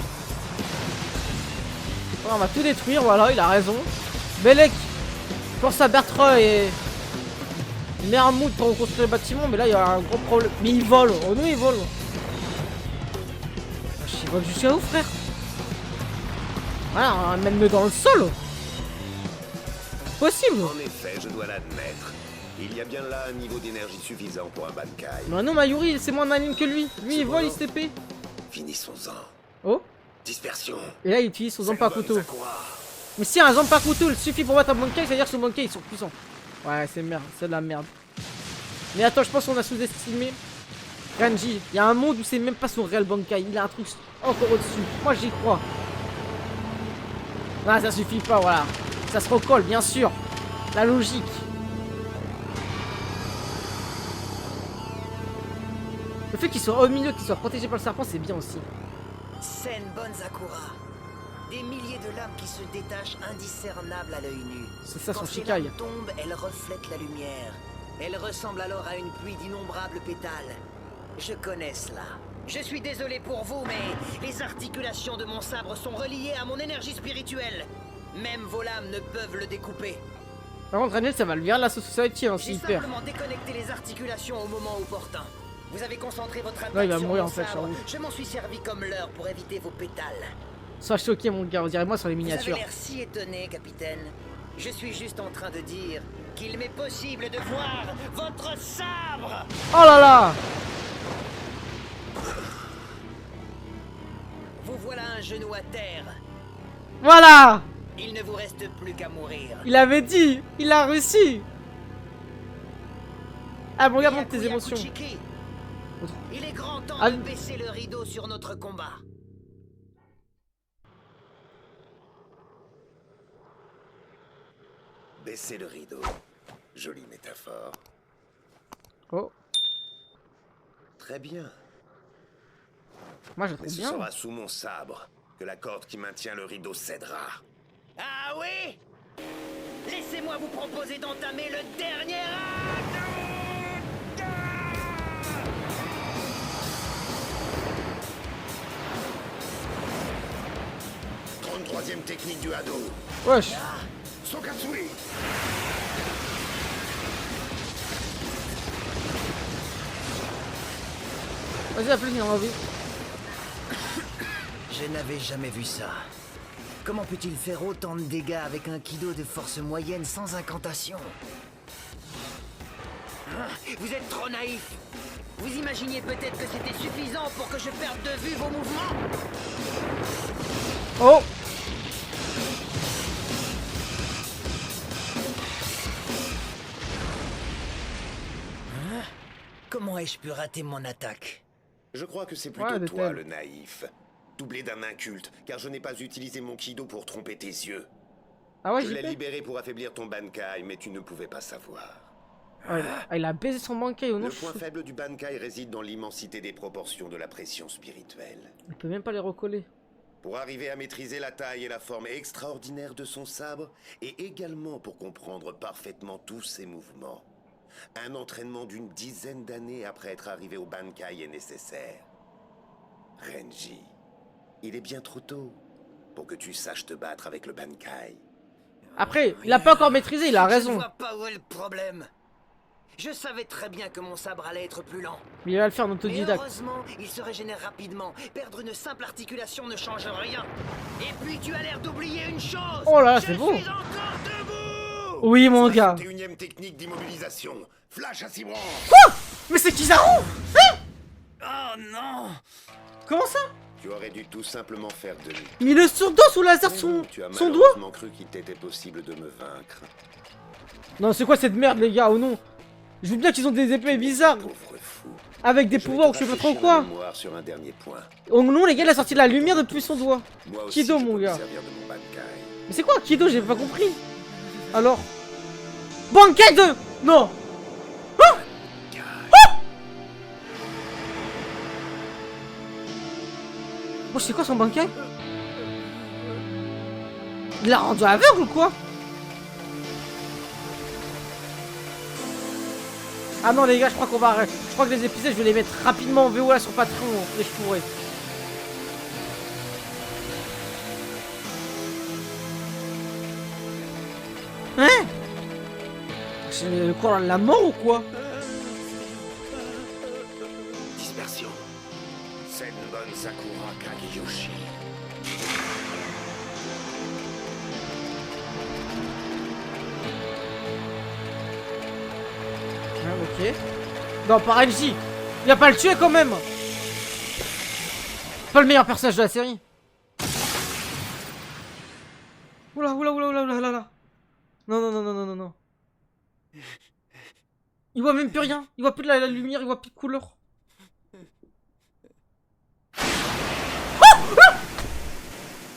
on va tout détruire, voilà, il a raison. Belek, force à Bertrand et Il met un mood pour reconstruire le bâtiment, mais là il y a un gros problème. Mais il vole, oh non il vole. Il vole jusqu'à où frère? Voilà, amène-le dans le sol. Possible. En effet, je dois l'admettre. Il y a bien là un niveau d'énergie suffisant pour un Bankai. Mais non, Mayuri, c'est moins maligne que lui. Lui, il vole, il se TP. Finissons-en. Oh. Dispersion. Et là, il utilise son Zanpakuto. Mais si un Zanpakuto il suffit pour battre un Bankai, c'est-à-dire que son Bankai ils sont puissants. Ouais, c'est merde, c'est de la merde. Mais attends, je pense qu'on a sous-estimé Renji. Il y a un monde où c'est même pas son réel Bankai. Il a un truc encore au-dessus. Moi, j'y crois. Ah, ça suffit pas, voilà. Ça se recolle, bien sûr. La logique. Le fait qu'il soit au milieu, qu'il soit protégé par le serpent, c'est bien aussi. Sen Bonzakura. Des milliers de lames qui se détachent indiscernables à l'œil nu. C'est ça son Quand ces Shikai. lames tombent, elles reflètent la lumière. Elles ressemblent alors à une pluie d'innombrables pétales. Je connais cela. Je suis désolé pour vous, mais les articulations de mon sabre sont reliées à mon énergie spirituelle. Même vos lames ne peuvent le découper. Par contre, Renji, ça va le virer la Society hein, J'ai s'il perd. simplement déconnecté les articulations au moment opportun. Vous avez concentré votre Là, il attaque va sur mourir mon en fait, sabre. j'avoue. Je m'en suis servi comme leurre pour éviter vos pétales. Sois choqué, mon gars, on dirait moi sur les Vous miniatures. avez l'air si étonné, capitaine. Je suis juste en train de dire qu'il m'est possible de voir votre sabre. Oh là là! Vous voilà un genou à terre. Voilà! Il ne vous reste plus qu'à mourir. Il avait dit! Il a réussi! Ah bon, regarde tes émotions. Kuchiki, il est grand temps Ah. de baisser le rideau sur notre combat. Baisser le rideau. Jolie métaphore. Oh. Très bien. Moi je Mais trouve ce bien. sera sous mon sabre que la corde qui maintient le rideau cédera. Ah oui? Laissez-moi vous proposer d'entamer le dernier acte. 33e technique du Hado. Wesh. Sokatsui. Vas-y, appelle, il en a envie. Je n'avais jamais vu ça. Comment peut-il faire autant de dégâts avec un kido de force moyenne sans incantation? Hein? Vous êtes trop naïf. Vous imaginiez peut-être que c'était suffisant pour que je perde de vue vos mouvements? Oh! Hein? Comment ai-je pu rater mon attaque? Je crois que c'est plutôt toi le naïf. Doublé d'un inculte, car je n'ai pas utilisé mon kido pour tromper tes yeux. Ah ouais, je j'y l'ai vais. libéré pour affaiblir ton Bankai, mais tu ne pouvais pas savoir. Ah, il a baisé son Bankai ou non? Le point faible du Bankai réside dans l'immensité des proportions de la pression spirituelle. Il peut même pas les recoller. Pour arriver à maîtriser la taille et la forme extraordinaire de son sabre, et également pour comprendre parfaitement tous ses mouvements, un entraînement d'une dizaine d'années après être arrivé au Bankai est nécessaire. Renji, il est bien trop tôt pour que tu saches te battre avec le Bankai. Après, il a pas encore maîtrisé, il a Je raison. ne vois pas où est le problème. Je savais très bien que mon sabre allait être plus lent. Mais il va le faire en Mais autodidacte. heureusement, il se régénère rapidement. Perdre une simple articulation ne change rien. Et puis tu as l'air d'oublier une chose. Oh là là, c'est beau. Je suis encore debout. Oui, mon gars. 61e technique d'immobilisation. Flash à 6 branches. Quoi? Mais c'est Kizaru? Hein? Oh non. Comment ça? Tu aurais dû tout simplement faire demi. Mais le surdos sous laser son Tu as doigt? malheureusement cru qu'il t'était possible de me vaincre. Non, c'est quoi cette merde, les gars, ou non? Je veux bien qu'ils ont des épées bizarres. Avec des pouvoirs ou je sais pas trop quoi. Sur un dernier point. Oh non, les gars, il a sorti de la lumière depuis son doigt. Moi aussi, Kido, je mon peux me gars. servir de mon Bankai. Mais c'est quoi Kido? J'ai pas compris. Alors Bankai 2. Non. Ah ah oh, c'est quoi son Bankai? Il l'a rendu aveugle ou quoi? Ah non les gars, je crois qu'on va arrêter. Je crois que les épisodes, je vais les mettre rapidement en VO là sur Patreon, et je pourrais. Hein? chercher quoi, la mort ou quoi? Dispersion. Senbon Sakura Kageyoshi. Ok. Non, pas Renji. Il va pas le tuer quand même. Pas le meilleur personnage de la série. Oula, oula, oula, oula, oula, oula. Non, non, non, non, non, non, non. Il voit même plus rien. Il voit plus de la lumière, il voit plus de couleur.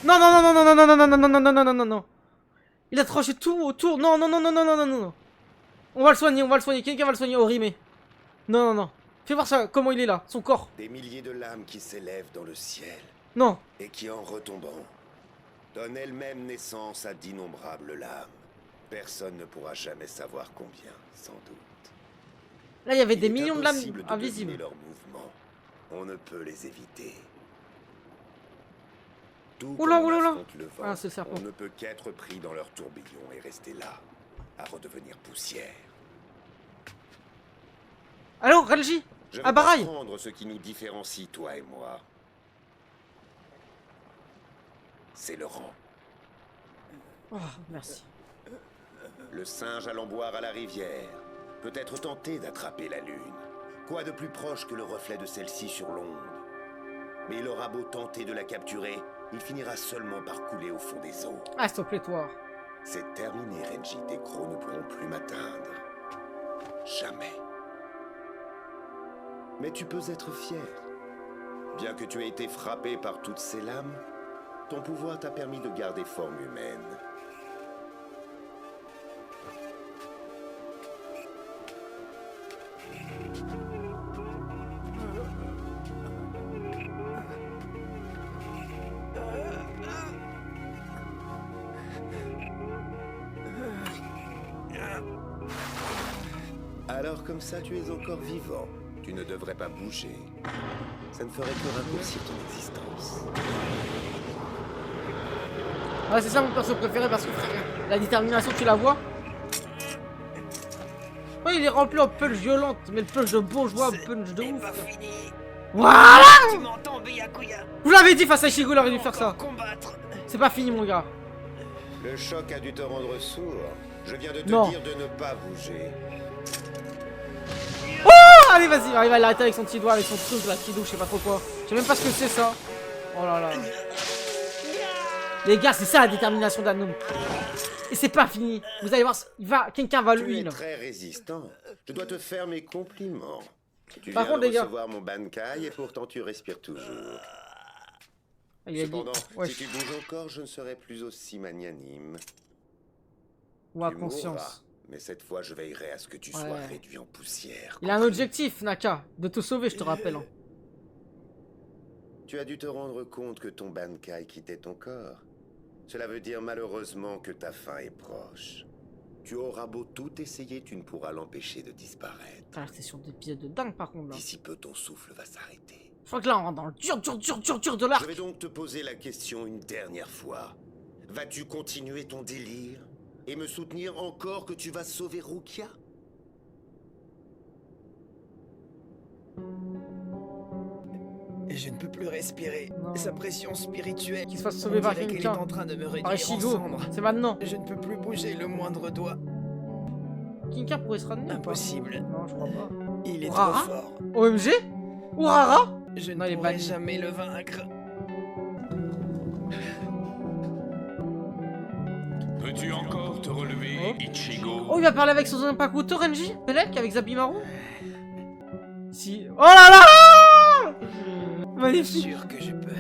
Non, non, non, non, non, non, non, non, non, non, non, non, non, non, non, non. Il a tranché tout autour. Non, non, non, non, non, non, non, non, non. On va le soigner, on va le soigner. Quelqu'un va le soigner, Orime. Non, non, non. Fais voir ça, comment il est là, son corps. Des milliers de lames qui s'élèvent dans le ciel. Non. Et qui, en retombant, donnent elles-mêmes naissance à d'innombrables lames. Personne ne pourra jamais savoir combien, sans doute. Là, il y avait des millions de lames invisibles. Leurs mouvements. On ne peut les éviter. Tout oula, comme oula, on oula. affronte le vent, Ah, c'est le serpent. on ne peut qu'être pris dans leur tourbillon et rester là, à redevenir poussière. Alors, Renji, Je à vais Baraï. comprendre ce qui nous différencie, toi et moi. C'est le rang. Oh, merci. Le singe allant boire à la rivière peut être tenté d'attraper la lune. Quoi de plus proche que le reflet de celle-ci sur l'onde? Mais il aura beau tenter de la capturer, il finira seulement par couler au fond des eaux. Ah, s'il te plaît, toi. C'est terminé, Renji. Tes crocs ne pourront plus m'atteindre. Jamais. Mais tu peux être fier. Bien que tu aies été frappé par toutes ces lames, ton pouvoir t'a permis de garder forme humaine. Alors comme ça, tu es encore vivant. Tu ne devrais pas bouger. Ça ne ferait que raccourcir ton existence. Ouais, c'est ça mon perso préféré parce que frère, la détermination, tu la vois? Ouais, il est rempli en punch violente, mais le punch de bourgeois, punch de ouf. Voilà! Vous l'avez dit face à Ichigo, il aurait dû faire ça. C'est pas fini, mon gars. Le choc a dû te rendre sourd. Je viens de te dire de ne pas bouger. Oh! Allez, vas-y, il va l'arrêter avec son petit doigt, avec son truc là, qui douche, je sais pas trop quoi. Je sais même pas ce que c'est ça. Oh là là. Les gars, c'est ça la détermination d'Anom. Et c'est pas fini. Vous allez voir, quelqu'un va lui. Tu es très résistant. Je dois te faire mes compliments. Tu Par viens contre, de les gars, recevoir mon Bankai et pourtant tu respires toujours. Cependant, si tu bouges encore, je ne serai plus aussi magnanime. Ou à Tu conscience. mourras, mais cette fois, je veillerai à ce que tu sois réduit en poussière. Il a un objectif, Naka, de te sauver, je te rappelle. Hein. Tu as dû te rendre compte que ton Bankai quittait ton corps. Cela veut dire malheureusement que ta fin est proche. Tu auras beau tout essayer, tu ne pourras l'empêcher de disparaître. Ah, c'est sur des pieds de dingue par contre là. D'ici peu, ton souffle va s'arrêter. Je crois que là on rentre dans le dur de l'arc. Je vais donc te poser la question une dernière fois. Vas-tu continuer ton délire et me soutenir encore que tu vas sauver Rukia? Je ne peux plus respirer. Sa pression spirituelle qui se fasse sauver par quelqu'un. Elle est en train de me réduire par Ichigo. en cendres. C'est maintenant. Je ne peux plus bouger le moindre doigt. Kinka pourrait se ramener. Impossible. Non, je crois pas. Il est Urara trop fort. OMG Urara Je ne pourrai jamais le vaincre. Peux-tu encore te relever, Ichigo? Oh, il va parler avec son Zanpakuto, Renji Pelek, avec Zabimaru. Si... Oh là là! Magnifique. Bien sûr que je peux.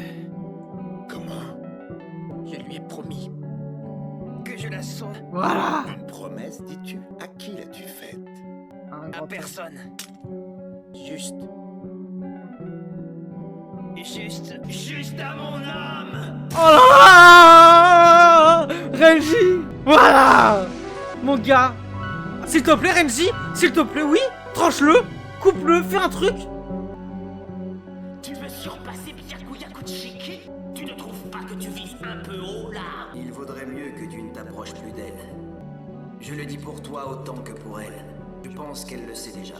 Comment? Je lui ai promis que je la sauve. Voilà. Une promesse, dis-tu? À qui l'as-tu faite? À personne. Juste à mon âme. Oh là là! Renji! Voilà! Mon gars! S'il te plaît, Renji! S'il te plaît, oui! Tranche-le! Coupe-le! Fais un truc! Tu veux surpasser Byakuya Kuchiki? Tu ne trouves pas que tu vises un peu haut là? Il vaudrait mieux que tu ne t'approches plus d'elle. Je le dis pour toi autant que pour elle. Je pense qu'elle le sait déjà.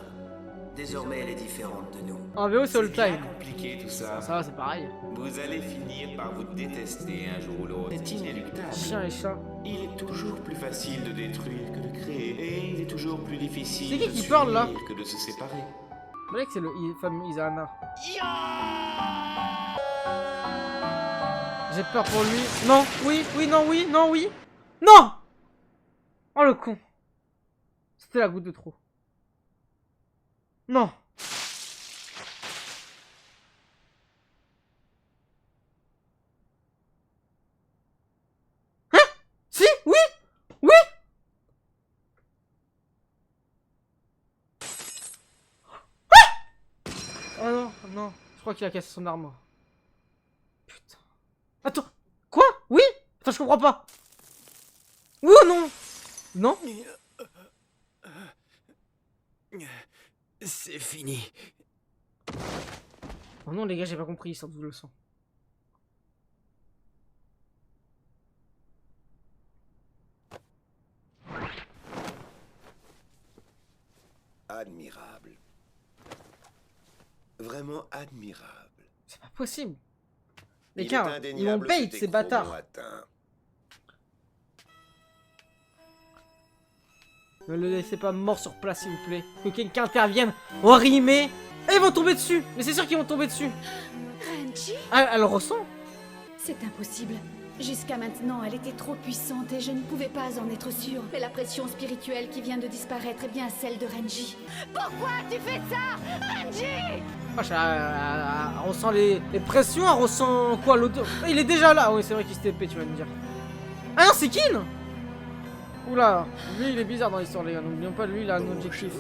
Désormais, elle est différente de nous. En VO, c'est all time. Compliqué tout ça. Ça va, c'est pareil. Vous allez finir par vous détester un jour ou l'autre. C'est inéluctable. Chien et chat. Il est toujours plus facile de détruire que de créer. Et il est toujours plus difficile C'est qui parle là? que de se séparer. Vous voyez que c'est le fameux Isana. J'ai peur pour lui. Non, oui, oui, non, oui, non, oui. Non! Oh le con. C'était la goutte de trop. Non. Hein? Si? Oui? Oui? Oh non, non. Je crois qu'il a cassé son arme. Putain. Attends. Quoi? Oui? Enfin, je comprends pas. Oui ou non? Non? C'est fini. Oh non, les gars, j'ai pas compris, il sort d'où le sang. Admirable. Vraiment admirable. C'est pas possible. Les Il est gars, ils indéniable m'ont bait, que tes ces bâtards. chronos atteints. Ne le laissez pas mort sur place, s'il vous plaît. Que quelqu'un intervienne. Orimé. Et ils vont tomber dessus. Mais c'est sûr qu'ils vont tomber dessus. Renji? Ah, elle le ressent. C'est impossible. Jusqu'à maintenant, elle était trop puissante et je ne pouvais pas en être sûre. Mais la pression spirituelle qui vient de disparaître est bien celle de Renji. Pourquoi tu fais ça, Renji? Elle ressent les pressions, elle ressent quoi l'autre. Il est déjà là. Oui, c'est vrai qu'il s'était épée, tu vas me dire. Ah non, c'est Kin. Oula, lui il est bizarre dans l'histoire, les gars. N'oublions pas, lui il a un objectif.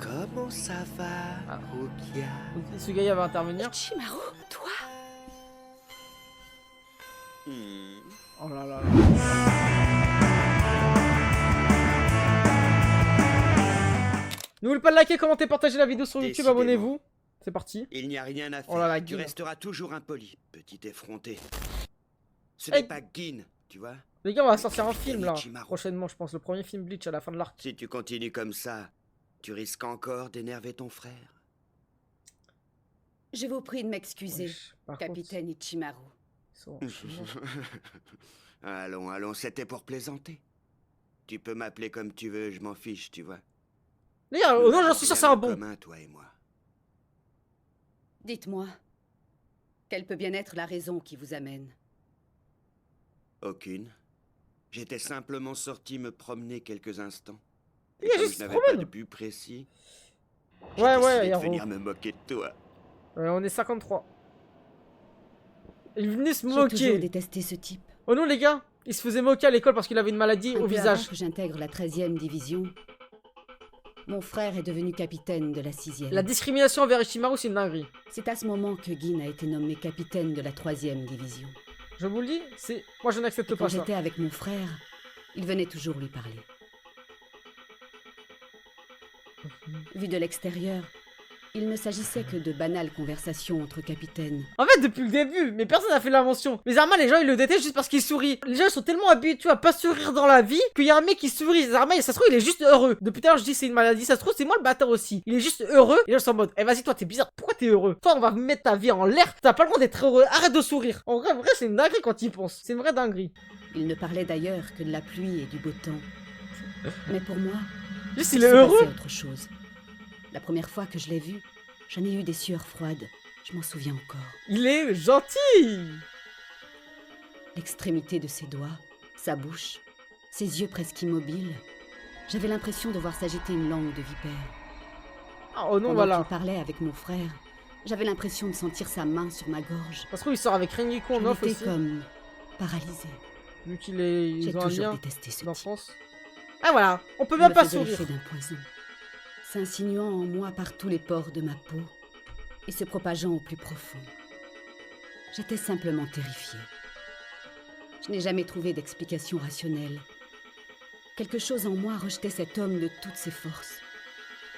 Comment ça va, Rukia? Ce gars va intervenir. Ichimaru, toi? Oh là là. N'oubliez pas de liker, commenter, partager la vidéo sur YouTube, Décidément. abonnez-vous. C'est parti. Il n'y a rien à faire. Oh là là, tu Gin. resteras toujours impoli, petit effronté. Ce Hey. n'est pas Gin, tu vois. Les gars, on va sortir un film là. Ichimaru. Prochainement, je pense. Le premier film Bleach à la fin de l'arc. Si tu continues comme ça, tu risques encore d'énerver ton frère. Je vous prie de m'excuser, Par capitaine Ichimaru. Allons, allons, c'était pour plaisanter. Tu peux m'appeler comme tu veux, je m'en fiche, tu vois. Les gars, oh non, j'en suis sûr, c'est un bon. Commun, toi et moi. Dites-moi, quelle peut bien être la raison qui vous amène? Aucune. J'étais simplement sorti me promener quelques instants. Il Et y a comme juste je n'avais promène. pas de but précis, Ouais, j'ai ouais, décidé de héros. venir me moquer de toi. On est 53. Il venait se J'ai toujours moquer. détesté ce type. Oh non, les gars, il se faisait moquer à l'école parce qu'il avait une maladie Un au peu visage. avant que j'intègre la 13e division, mon frère est devenu capitaine de la 6e. La discrimination envers Ichimaru, c'est une dinguerie. C'est à ce moment que Gin a été nommé capitaine de la 3e division. Je vous le dis, c'est. Moi, je n'accepte Quand pas ça. j'étais avec mon frère, il venait toujours lui parler. Vu de l'extérieur, il ne s'agissait que de banales conversations entre capitaines. En fait, depuis le début, mais personne n'a fait la mention. Mais Zarma, les gens, ils le détestent juste parce qu'il sourit. Les gens, ils sont tellement habitués à pas sourire dans la vie qu'il y a un mec qui sourit. Zarma, ça se trouve, il est juste heureux. Depuis tout à l'heure, je dis c'est une maladie. Ça se trouve, c'est moi le bâtard aussi. Il est juste heureux. Et les gens sont en mode, eh vas-y, toi, t'es bizarre. Pourquoi t'es heureux? Toi, on va mettre ta vie en l'air. T'as pas le droit d'être heureux. Arrête de sourire. En vrai, c'est une dinguerie quand il pense. C'est une vraie dinguerie. Il ne parlait d'ailleurs que de la pluie et du beau temps. Mais pour moi, Juste, il il est s'est heureux. passé autre chose. La première fois que je l'ai vu, j'en ai eu des sueurs froides. Je m'en souviens encore. Il est gentil. L'extrémité de ses doigts, sa bouche, ses yeux presque immobiles. J'avais l'impression de voir s'agiter une langue de vipère. Oh non, Pendant voilà. qu'il parlait avec mon frère, j'avais l'impression de sentir sa main sur ma gorge. Ça se trouve, il sort avec Rengoku en J'en off étais aussi. comme paralysée. Vu qu'il est. J'ai Ils ont un toujours lien détesté ce d'enfance. Ah voilà, on peut Il même me pas faisait sourire. l'effet d'un poison, s'insinuant en moi par tous les pores de ma peau et se propageant au plus profond. J'étais simplement terrifiée. Je n'ai jamais trouvé d'explication rationnelle. Quelque chose en moi rejetait cet homme de toutes ses forces.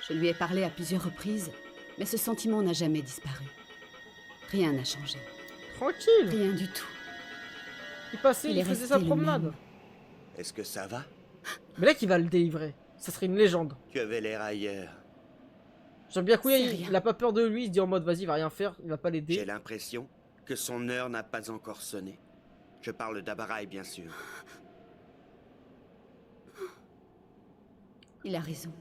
Je lui ai parlé à plusieurs reprises, mais ce sentiment n'a jamais disparu. Rien n'a changé. Tranquille. Rien du tout. Il passait, il est faisait resté sa le promenade. même. Est-ce que ça va? Mais là qui va le délivrer. Ça serait une légende. Tu avais l'air ailleurs. J'aime bien Kuya, il a pas peur de lui, il se dit en mode vas-y, il va rien faire, il va pas l'aider. J'ai l'impression que son heure n'a pas encore sonné. Je parle d'Abarai, bien sûr. Il a raison.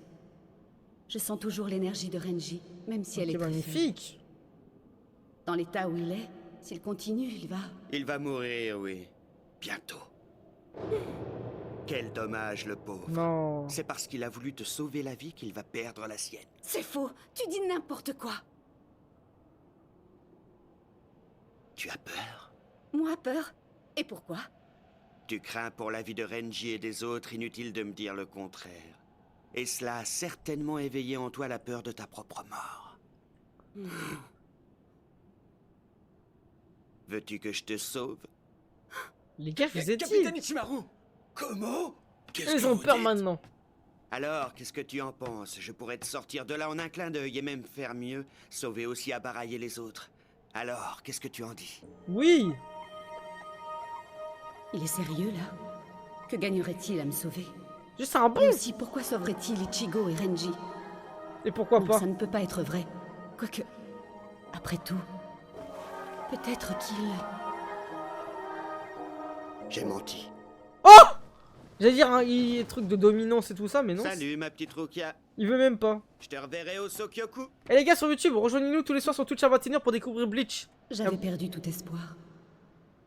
Je sens toujours l'énergie de Renji, même si elle est très magnifique. Dans l'état où il est, s'il continue, il va... Il va mourir, oui. Bientôt. Quel dommage, le pauvre. Non. C'est parce qu'il a voulu te sauver la vie qu'il va perdre la sienne. C'est faux. Tu dis n'importe quoi. Tu as peur? Moi, peur? Et pourquoi? Tu crains pour la vie de Renji et des autres, inutile de me dire le contraire. Et cela a certainement éveillé en toi la peur de ta propre mort. Veux-tu que je te sauve? Les gars, je vous ai dit. Capitaine Ichimaru! Comment? Ils ont peur maintenant. Alors, qu'est-ce que tu en penses? Je pourrais te sortir de là en un clin d'œil et même faire mieux, sauver aussi Abarai et les autres. Alors, qu'est-ce que tu en dis? Oui. Il est sérieux, là? Que gagnerait-il à me sauver? Juste un bon. Et aussi, pourquoi sauverait-il Ichigo et Renji? Et pourquoi pas? Ça ne peut pas être vrai. Quoique, après tout, peut-être qu'il... J'ai menti. Oh! J'allais dire un truc de dominance et tout ça, mais non. Salut, ma petite Rukia. Il veut même pas. Je te reverrai au Sokyoku. Et les gars sur YouTube, rejoignez-nous tous les soirs sur Twitch à 21h pour découvrir Bleach. J'avais perdu tout espoir.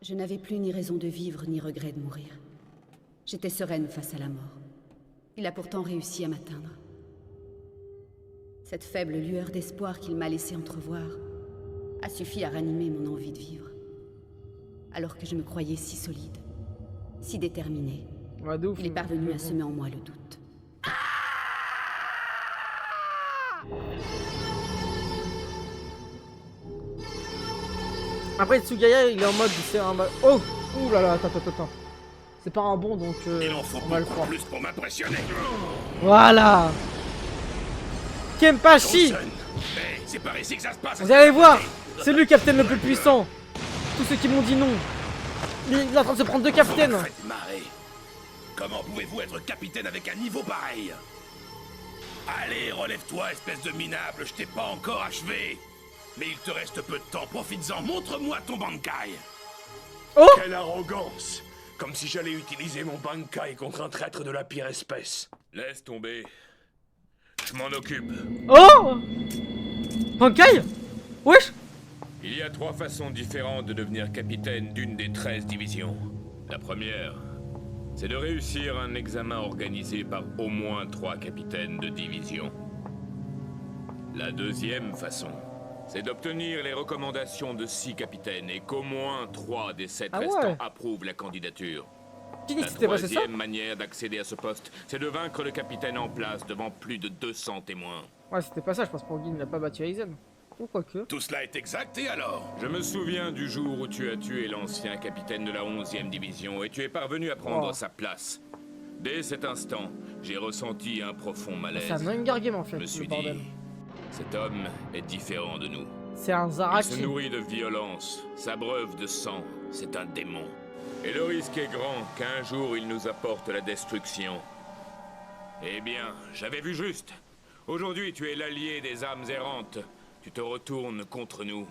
Je n'avais plus ni raison de vivre, ni regret de mourir. J'étais sereine face à la mort. Il a pourtant réussi à m'atteindre. Cette faible lueur d'espoir qu'il m'a laissé entrevoir a suffi à ranimer mon envie de vivre. Alors que je me croyais si solide, si déterminé, ouais, de ouf, il est parvenu à semer en moi le doute. Après Tsugaya, il est en mode c'est un... Oh! Ouh là là, attends. C'est pas un bon, donc il en faut on va le beaucoup croire. plus pour m'impressionner. Voilà! Kenpachi! Mais c'est par ici que ça se passe. Vous allez voir! C'est lui le capitaine le plus puissant! Tous ceux qui m'ont dit non! Il est en train de se prendre deux capitaines! Vous me faites marrer. Comment pouvez-vous être capitaine avec un niveau pareil? Allez, relève-toi, espèce de minable, je t'ai pas encore achevé. Mais il te reste peu de temps, profites-en, montre-moi ton Bankai. Oh! Quelle arrogance! Comme si j'allais utiliser mon Bankai contre un traître de la pire espèce. Laisse tomber. Je m'en occupe. Oh! Bankai? Wesh! Il y a 3 façons différentes de devenir capitaine d'une des 13 divisions. La première, c'est de réussir un examen organisé par au moins 3 capitaines de division. La deuxième façon, c'est d'obtenir les recommandations de 6 capitaines et qu'au moins 3 des 7 restants approuvent la candidature. La troisième manière d'accéder à ce poste, c'est de vaincre le capitaine en place devant plus de 200 témoins. Ouais, c'était pas ça, je pense que Gin n'a pas battu Aizen. Ou quoi que. Tout cela est exact, et alors? Je me souviens du jour où tu as tué l'ancien capitaine de la 11e division et tu es parvenu à prendre sa place. Dès cet instant, j'ai ressenti un profond malaise. C'est un Hunger Game en fait, Je me suis le bordel. dit, cet homme est différent de nous. C'est un Zaraki. Il se nourrit de violence, s'abreuve de sang, c'est un démon. Et le risque est grand qu'un jour il nous apporte la destruction. Eh bien, j'avais vu juste. Aujourd'hui, tu es l'allié des âmes errantes. Tu te retournes contre nous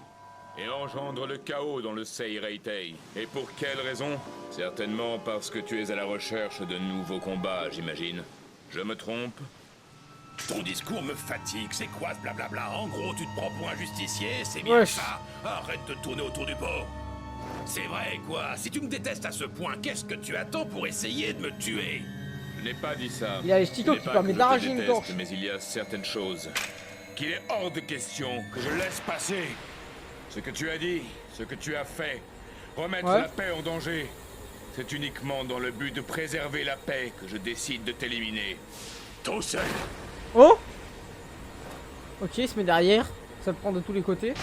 et engendres le chaos dans le Seireitei. Et pour quelle raison? Certainement parce que tu es à la recherche de nouveaux combats, j'imagine. Je me trompe? Ton discours me fatigue, c'est quoi ce blablabla? En gros, tu te prends pour un justicier, c'est bien ça? Arrête de tourner autour du pot. C'est vrai, quoi? Si tu me détestes à ce point, qu'est-ce que tu attends pour essayer de me tuer? Je n'ai pas dit ça. Il y a les Chico qui permet d'arracher une torche. Mais il y a certaines choses qu'il est hors de question que je laisse passer. Ce que tu as dit, ce que tu as fait, remettre la paix en danger, c'est uniquement dans le but de préserver la paix que je décide de t'éliminer. Tout seul. Oh! Ok, il se met derrière. Ça le prend de tous les côtés.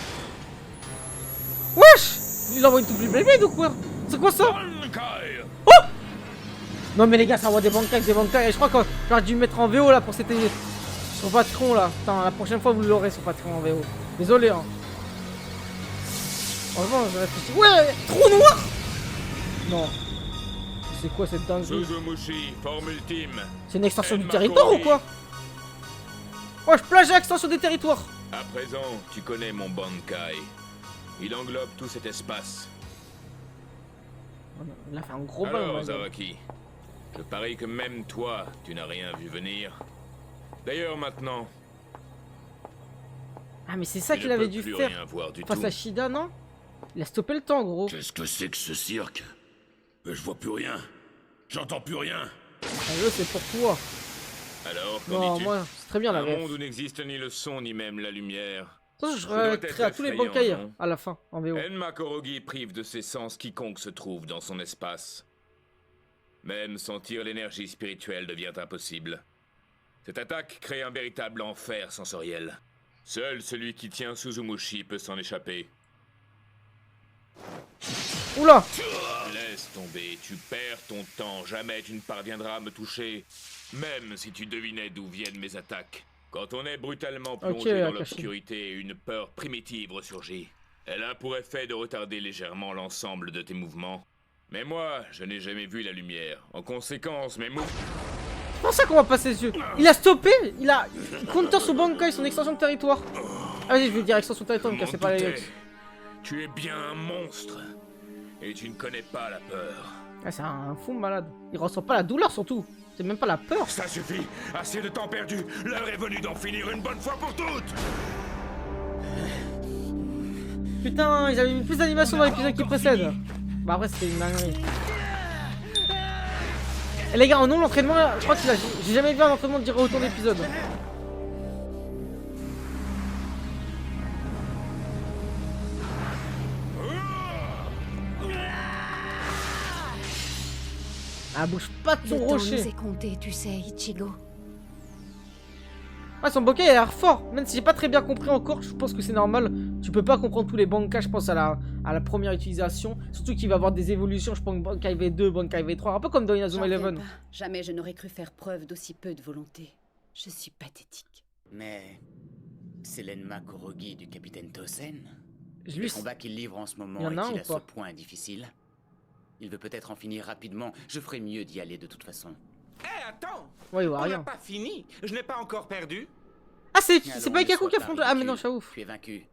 Wesh! Il envoie une touche bébé ou quoi? C'est quoi ça? Oh! Non mais les gars, ça envoie des Bankai, Et je crois que j'aurais dû me mettre en VO là pour cette... Sur Patreon là. Putain, la prochaine fois vous l'aurez sur Patreon en VO. Désolé hein. En revanche, je réfléchis. Ouais! Trou noir! Non. c'est quoi cette dinguerie? Suzumushi, forme ultime. C'est une extension du Enma territoire Korogi. ou quoi? Wesh, plagiat, extension des territoires. À présent, tu connais mon Bankai. Il englobe tout cet espace. Il a fait un gros ballon. Alors, Zaraki, je parie que même toi, tu n'as rien vu venir. D'ailleurs, maintenant... Ah, mais c'est ça tu qu'il ne avait peux dû plus faire. rien voir du Face tout. à Shida, non? Il a stoppé le temps, gros. Qu'est-ce que c'est que ce cirque? Je vois plus rien. J'entends plus rien. Ah, eux, c'est pour toi. Alors, Non, qu'en dis-tu? moi, c'est très bien la Un ref. monde où n'existe ni le son ni même la lumière. Attention, je Ce doit réacterai à être tous les effrayant, Bankai non? à la fin, en VO. Enma Korogi prive de ses sens quiconque se trouve dans son espace. Même sentir l'énergie spirituelle devient impossible. Cette attaque crée un véritable enfer sensoriel. Seul celui qui tient Suzumushi peut s'en échapper. Oula! Laisse tomber, tu perds ton temps, jamais tu ne parviendras à me toucher. Même si tu devinais d'où viennent mes attaques. Quand on est brutalement plongé dans Akashi. l'obscurité, une peur primitive ressurgit. Elle a pour effet de retarder légèrement l'ensemble de tes mouvements. Mais moi, je n'ai jamais vu la lumière. En conséquence, mes mouvements... C'est pour ça qu'on va passer ses yeux. Il a stoppé, il compteur sur Bankai, son extension de territoire. Ah, vas-y, je vais dire extension de territoire, me cassez pas les yeux. Tu es bien un monstre. Et tu ne connais pas la peur. Ah, c'est un fou malade. Il ressent pas la douleur surtout. C'est même pas la peur. Ça suffit. Assez de temps perdu. L'heure est venue d'en finir une bonne fois pour toutes. Putain, ils avaient mis plus d'animation dans l'épisode qui précède. Bah après c'était une dinguerie. Et les gars, en nom l'entraînement, je crois que j'ai jamais vu un entraînement durer autant d'épisodes. Ah, bouge pas de son Le temps rocher. nous est compté, tu sais, Ichigo. Ouais, son Bankai a l'air fort. Même si j'ai pas très bien compris encore, je pense que c'est normal. Tu peux pas comprendre tous les Bankai, je pense, à la première utilisation. Surtout qu'il va y avoir des évolutions, je pense, Bankai V2, Bankai V3. Un peu comme dans Inazuma J'en reviens Eleven. pas. Jamais je n'aurais cru faire preuve d'aussi peu de volonté. Je suis pathétique. Mais c'est l'Enma Korogi du capitaine Tosen. Lui, Le combat qu'il livre en ce moment y en a un est-il ou à ce pas point difficile? Il veut peut-être en finir rapidement. Je ferais mieux d'y aller de toute façon. Hé, attends! Ouais, il voit On rien. n'a pas fini. Je n'ai pas encore perdu. Ah, c'est Alors, pas ne Ikaku sois qui pas affronte. Ah, mais non, ridicule. je suis ouf. Tu es vaincu.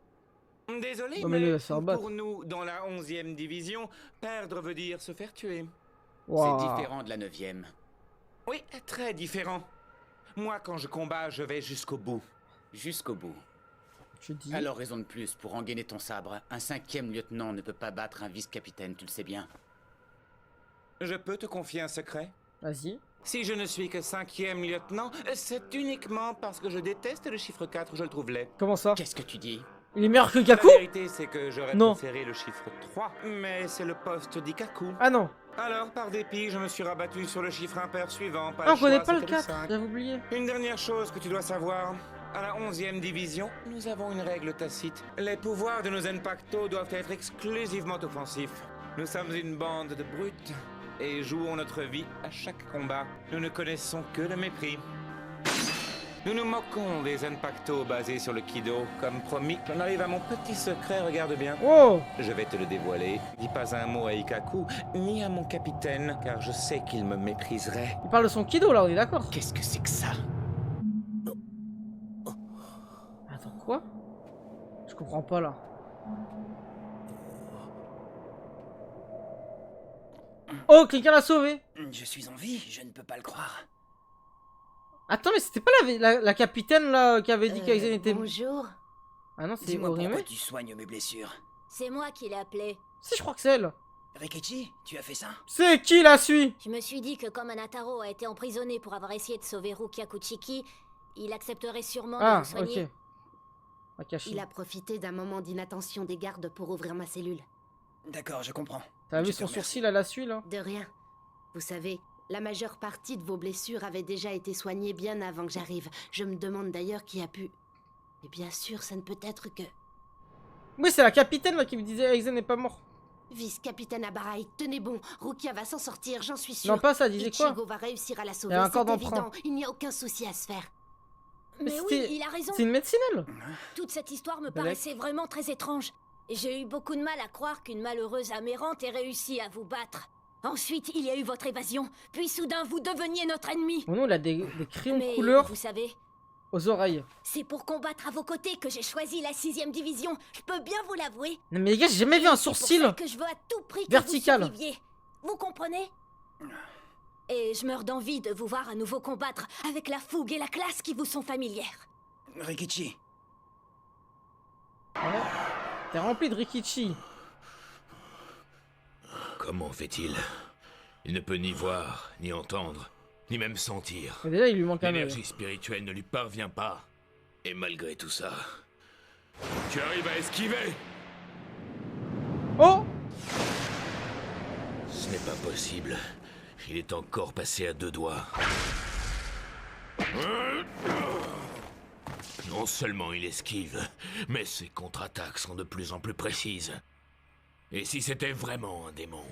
Désolé, Non, mais lui, il mais va se faire battre. pour nous, dans la 11e division, perdre veut dire se faire tuer. Wow. C'est différent de la 9e. Oui, très différent. Moi, quand je combats, je vais jusqu'au bout. Jusqu'au bout. Je dis. Alors raison de plus pour engainer ton sabre. Un 5e lieutenant ne peut pas battre un vice-capitaine, tu le sais bien. Je peux te confier un secret? Vas-y. Si je ne suis que 5e lieutenant, c'est uniquement parce que je déteste le chiffre 4, je le trouve laid. Comment ça? Qu'est-ce que tu dis? Il est meilleur que Ikaku? La vérité, c'est que j'aurais Non. préféré le chiffre 3, mais c'est le poste d'Ikaku. Ah non. Alors, par dépit, je me suis rabattu sur le chiffre impair suivant. Pas Ah, le on connaît choix, pas le c'était 4, 5. j'avais oublié. Une dernière chose que tu dois savoir. À la 11e division, nous avons une règle tacite. Les pouvoirs de nos Zenpacto doivent être exclusivement offensifs. Nous sommes une bande de brutes et jouons notre vie à chaque combat. Nous ne connaissons que le mépris. Nous nous moquons des Zenpacto basés sur le Kido. Comme promis, j'en arrive à mon petit secret, regarde bien. Oh! Je vais te le dévoiler. Dis pas un mot à Ikaku, ni à mon capitaine, car je sais qu'il me mépriserait. Il parle de son Kido là, on est d'accord? Qu'est-ce que c'est que ça? Attends, quoi? Je comprends pas là. Oh, quelqu'un l'a sauvé! Je suis en vie, je ne peux pas le croire. Attends, mais c'était pas la capitaine là qui avait dit qu'Aizen était. Bonjour. Ah non, c'est Dis-moi Orime? pourquoi tu soignes mes blessures. C'est moi qui l'ai appelé. Si, je crois que c'est elle. Rikichi, tu as fait ça? C'est qui la suit? Je me suis dit que comme Anataro a été emprisonné pour avoir essayé de sauver Rukia Kuchiki, il accepterait sûrement de Ah, vous soigner. ok. Akashi. Il a profité d'un moment d'inattention des gardes pour ouvrir ma cellule. D'accord, je comprends. T'as vu Je te son remercie. sourcil à la suite là? De rien. Vous savez, la majeure partie de vos blessures avait déjà été soignée bien avant que j'arrive. Je me demande d'ailleurs qui a pu... Et bien sûr, ça ne peut être que... Oui, c'est la capitaine là qui me disait Aizen n'est pas mort. Vice-capitaine Abarai, tenez bon, Rukia va s'en sortir, j'en suis sûre. Non, pas ça, disait quoi? Ichigo va réussir à la sauver, Il y a un corps c'est d'emprunt. évident, il n'y a aucun souci à se faire. Mais oui, il a raison. C'est une médecine elle? Toute cette histoire me Balek. paraissait vraiment très étrange. Et j'ai eu beaucoup de mal à croire qu'une malheureuse amérante ait réussi à vous battre. Ensuite, il y a eu votre évasion, puis soudain, vous deveniez notre ennemi. Oh non, il a des crayons Mais de couleur vous savez, aux oreilles. c'est pour combattre à vos côtés que j'ai choisi la 6e division. Je peux bien vous l'avouer. Non mais les gars, j'ai jamais vu un sourcil que je veux à tout prix que vertical. vous surviviez. Vous comprenez? Et je meurs d'envie de vous voir à nouveau combattre avec la fougue et la classe qui vous sont familières. Rikichi. Ouais. T'es rempli de Rikichi. Comment fait-il? Il ne peut ni voir, ni entendre, ni même sentir. Mais déjà, il lui manque un œil. L'énergie spirituelle ne lui parvient pas. Et malgré tout ça, tu arrives à esquiver. Oh! Ce n'est pas possible. Il est encore passé à 2 doigts. Non seulement il esquive, mais ses contre-attaques sont de plus en plus précises. Et si c'était vraiment un démon?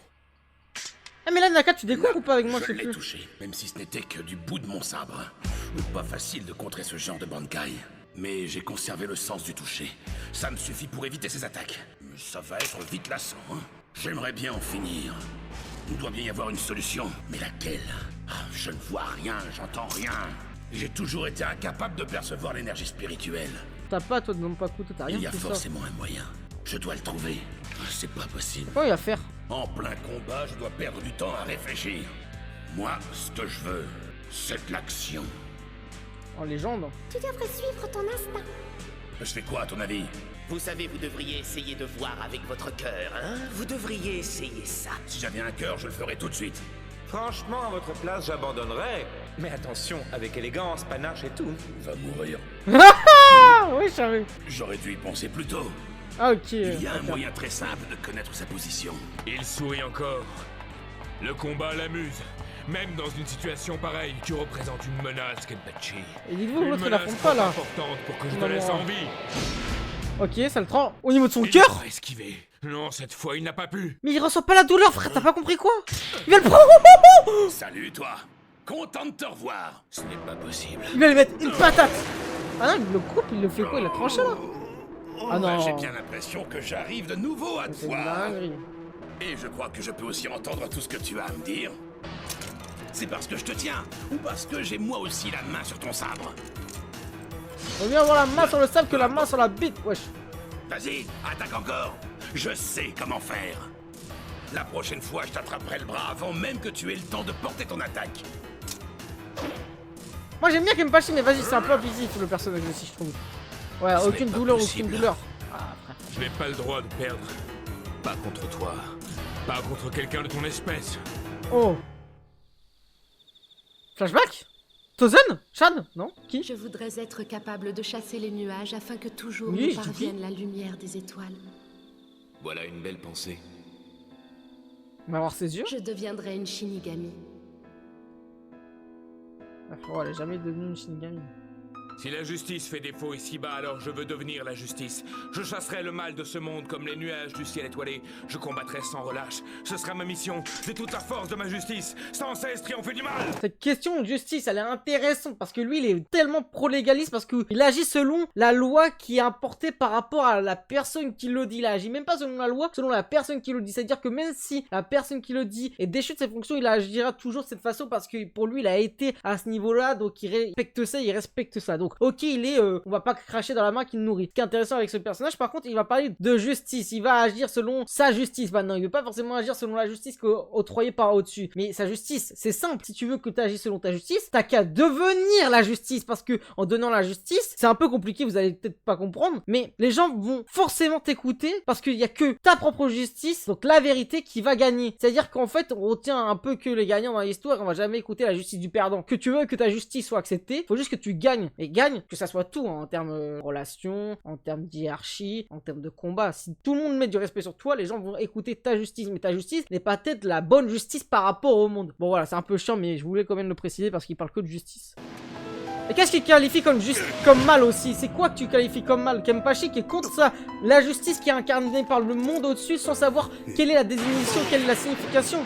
Ah mais là, Naka, tu découvres ou pas avec moi? Je l'ai touché, même si ce n'était que du bout de mon sabre. Pas facile de contrer ce genre de Bankai. Mais j'ai conservé le sens du toucher. Ça me suffit pour éviter ses attaques. Mais ça va être vite lassant, hein. J'aimerais bien en finir. Il doit bien y avoir une solution. Mais laquelle? Je ne vois rien, j'entends rien. J'ai toujours été incapable de percevoir l'énergie spirituelle. T'as pas, toi, de Nanpakuto, t'as rien. Il y a forcément un moyen. Je dois le trouver. C'est pas possible. Quoi il va faire? En plein combat, je dois perdre du temps à réfléchir. Moi, ce que je veux, c'est de l'action. En légende. Tu devrais suivre ton instinct. Je fais quoi, à ton avis? Vous savez, vous devriez essayer de voir avec votre cœur, hein? Vous devriez essayer ça. Si j'avais un cœur, je le ferais tout de suite. Franchement, à votre place, j'abandonnerais. Mais attention, avec élégance, panache et tout. Va mourir. Oui, je savais. J'aurais dû y penser plus tôt. Ah, ok. Il y a un moyen très simple de connaître sa position. Il sourit encore. Le combat l'amuse. Même dans une situation pareille, tu représentes une menace, Kenpachi. Et dites-vous, l'autre, il affronte pas, là. Importante pour que je te laisse en vie. Ok, ça le trompe. Au niveau de son cœur. Esquivé. Non, cette fois, il n'a pas pu. Mais il ressent pas la douleur, frère, t'as pas compris quoi? Il va le prendre. Salut, toi. Content de te revoir. Ce n'est pas possible. Il va lui mettre une patate. Ah non, il le coupe, il le fait quoi? Il a tranché, là? Ah non. J'ai bien l'impression que j'arrive de nouveau à te voir. Et je crois que je peux aussi entendre tout ce que tu as à me dire. C'est parce que je te tiens, ou parce que j'ai moi aussi la main sur ton sabre? On vient avoir la main sur le sabre que la main sur la bite, wesh. Vas-y, attaque encore. Je sais comment faire. La prochaine fois, je t'attraperai le bras avant même que tu aies le temps de porter ton attaque. Moi j'aime bien Kenpachi, mais vas-y, c'est un peu abusif le personnage aussi, je trouve. Ouais, aucune douleur, aucune douleur. Ah, je n'ai pas le droit de perdre. Pas contre toi. Pas contre quelqu'un de ton espèce. Oh. Flashback? Tozen? Shan? Non? Qui? Je voudrais être capable de chasser les nuages afin que toujours Oui, nous parvienne la lumière des étoiles. Voilà une belle pensée. On va voir ses yeux. Je deviendrai une Shinigami. Oh, elle est jamais devenue une Shinigami. Si la justice fait défaut ici-bas, alors je veux devenir la justice. Je chasserai le mal de ce monde comme les nuages du ciel étoilé. Je combattrai sans relâche. Ce sera ma mission. C'est toute la force de ma justice. Sans cesse triompher du mal. Cette question de justice, elle est intéressante parce que lui, il est tellement pro-légaliste parce qu'il agit selon la loi qui est importée par rapport à la personne qui le dit. Il agit même pas selon la loi, selon la personne qui le dit. C'est-à-dire que même si la personne qui le dit est déchue de ses fonctions, il agira toujours de cette façon parce que pour lui, il a été à ce niveau-là, donc il respecte ça, il respecte ça. Donc, ok, il est, on va pas cracher dans la main qui le nourrit. Ce qui est intéressant avec ce personnage, par contre, il va parler de justice. Il va agir selon sa justice maintenant. Il veut pas forcément agir selon la justice octroyée par au-dessus. Mais sa justice, c'est simple. Si tu veux que tu agisses selon ta justice, t'as qu'à devenir la justice. Parce que en donnant la justice, c'est un peu compliqué, vous allez peut-être pas comprendre. Mais les gens vont forcément t'écouter parce qu'il y a que ta propre justice, donc la vérité, qui va gagner. C'est-à-dire qu'en fait, on retient un peu que les gagnants dans l'histoire. On va jamais écouter la justice du perdant. Que tu veux que ta justice soit acceptée, faut juste que tu gagnes. Et gagne, que ça soit tout, hein, en termes de relations, en termes d'hiérarchie, en termes de combat. Si tout le monde met du respect sur toi, les gens vont écouter ta justice. Mais ta justice n'est pas peut-être la bonne justice par rapport au monde. Bon voilà, c'est un peu chiant, mais je voulais quand même le préciser parce qu'il parle que de justice. Et qu'est-ce qu'il qualifie comme mal aussi? C'est quoi que tu qualifies comme mal? Kenpachi qui est contre ça, la justice qui est incarnée par le monde au-dessus sans savoir quelle est la définition, quelle est la signification.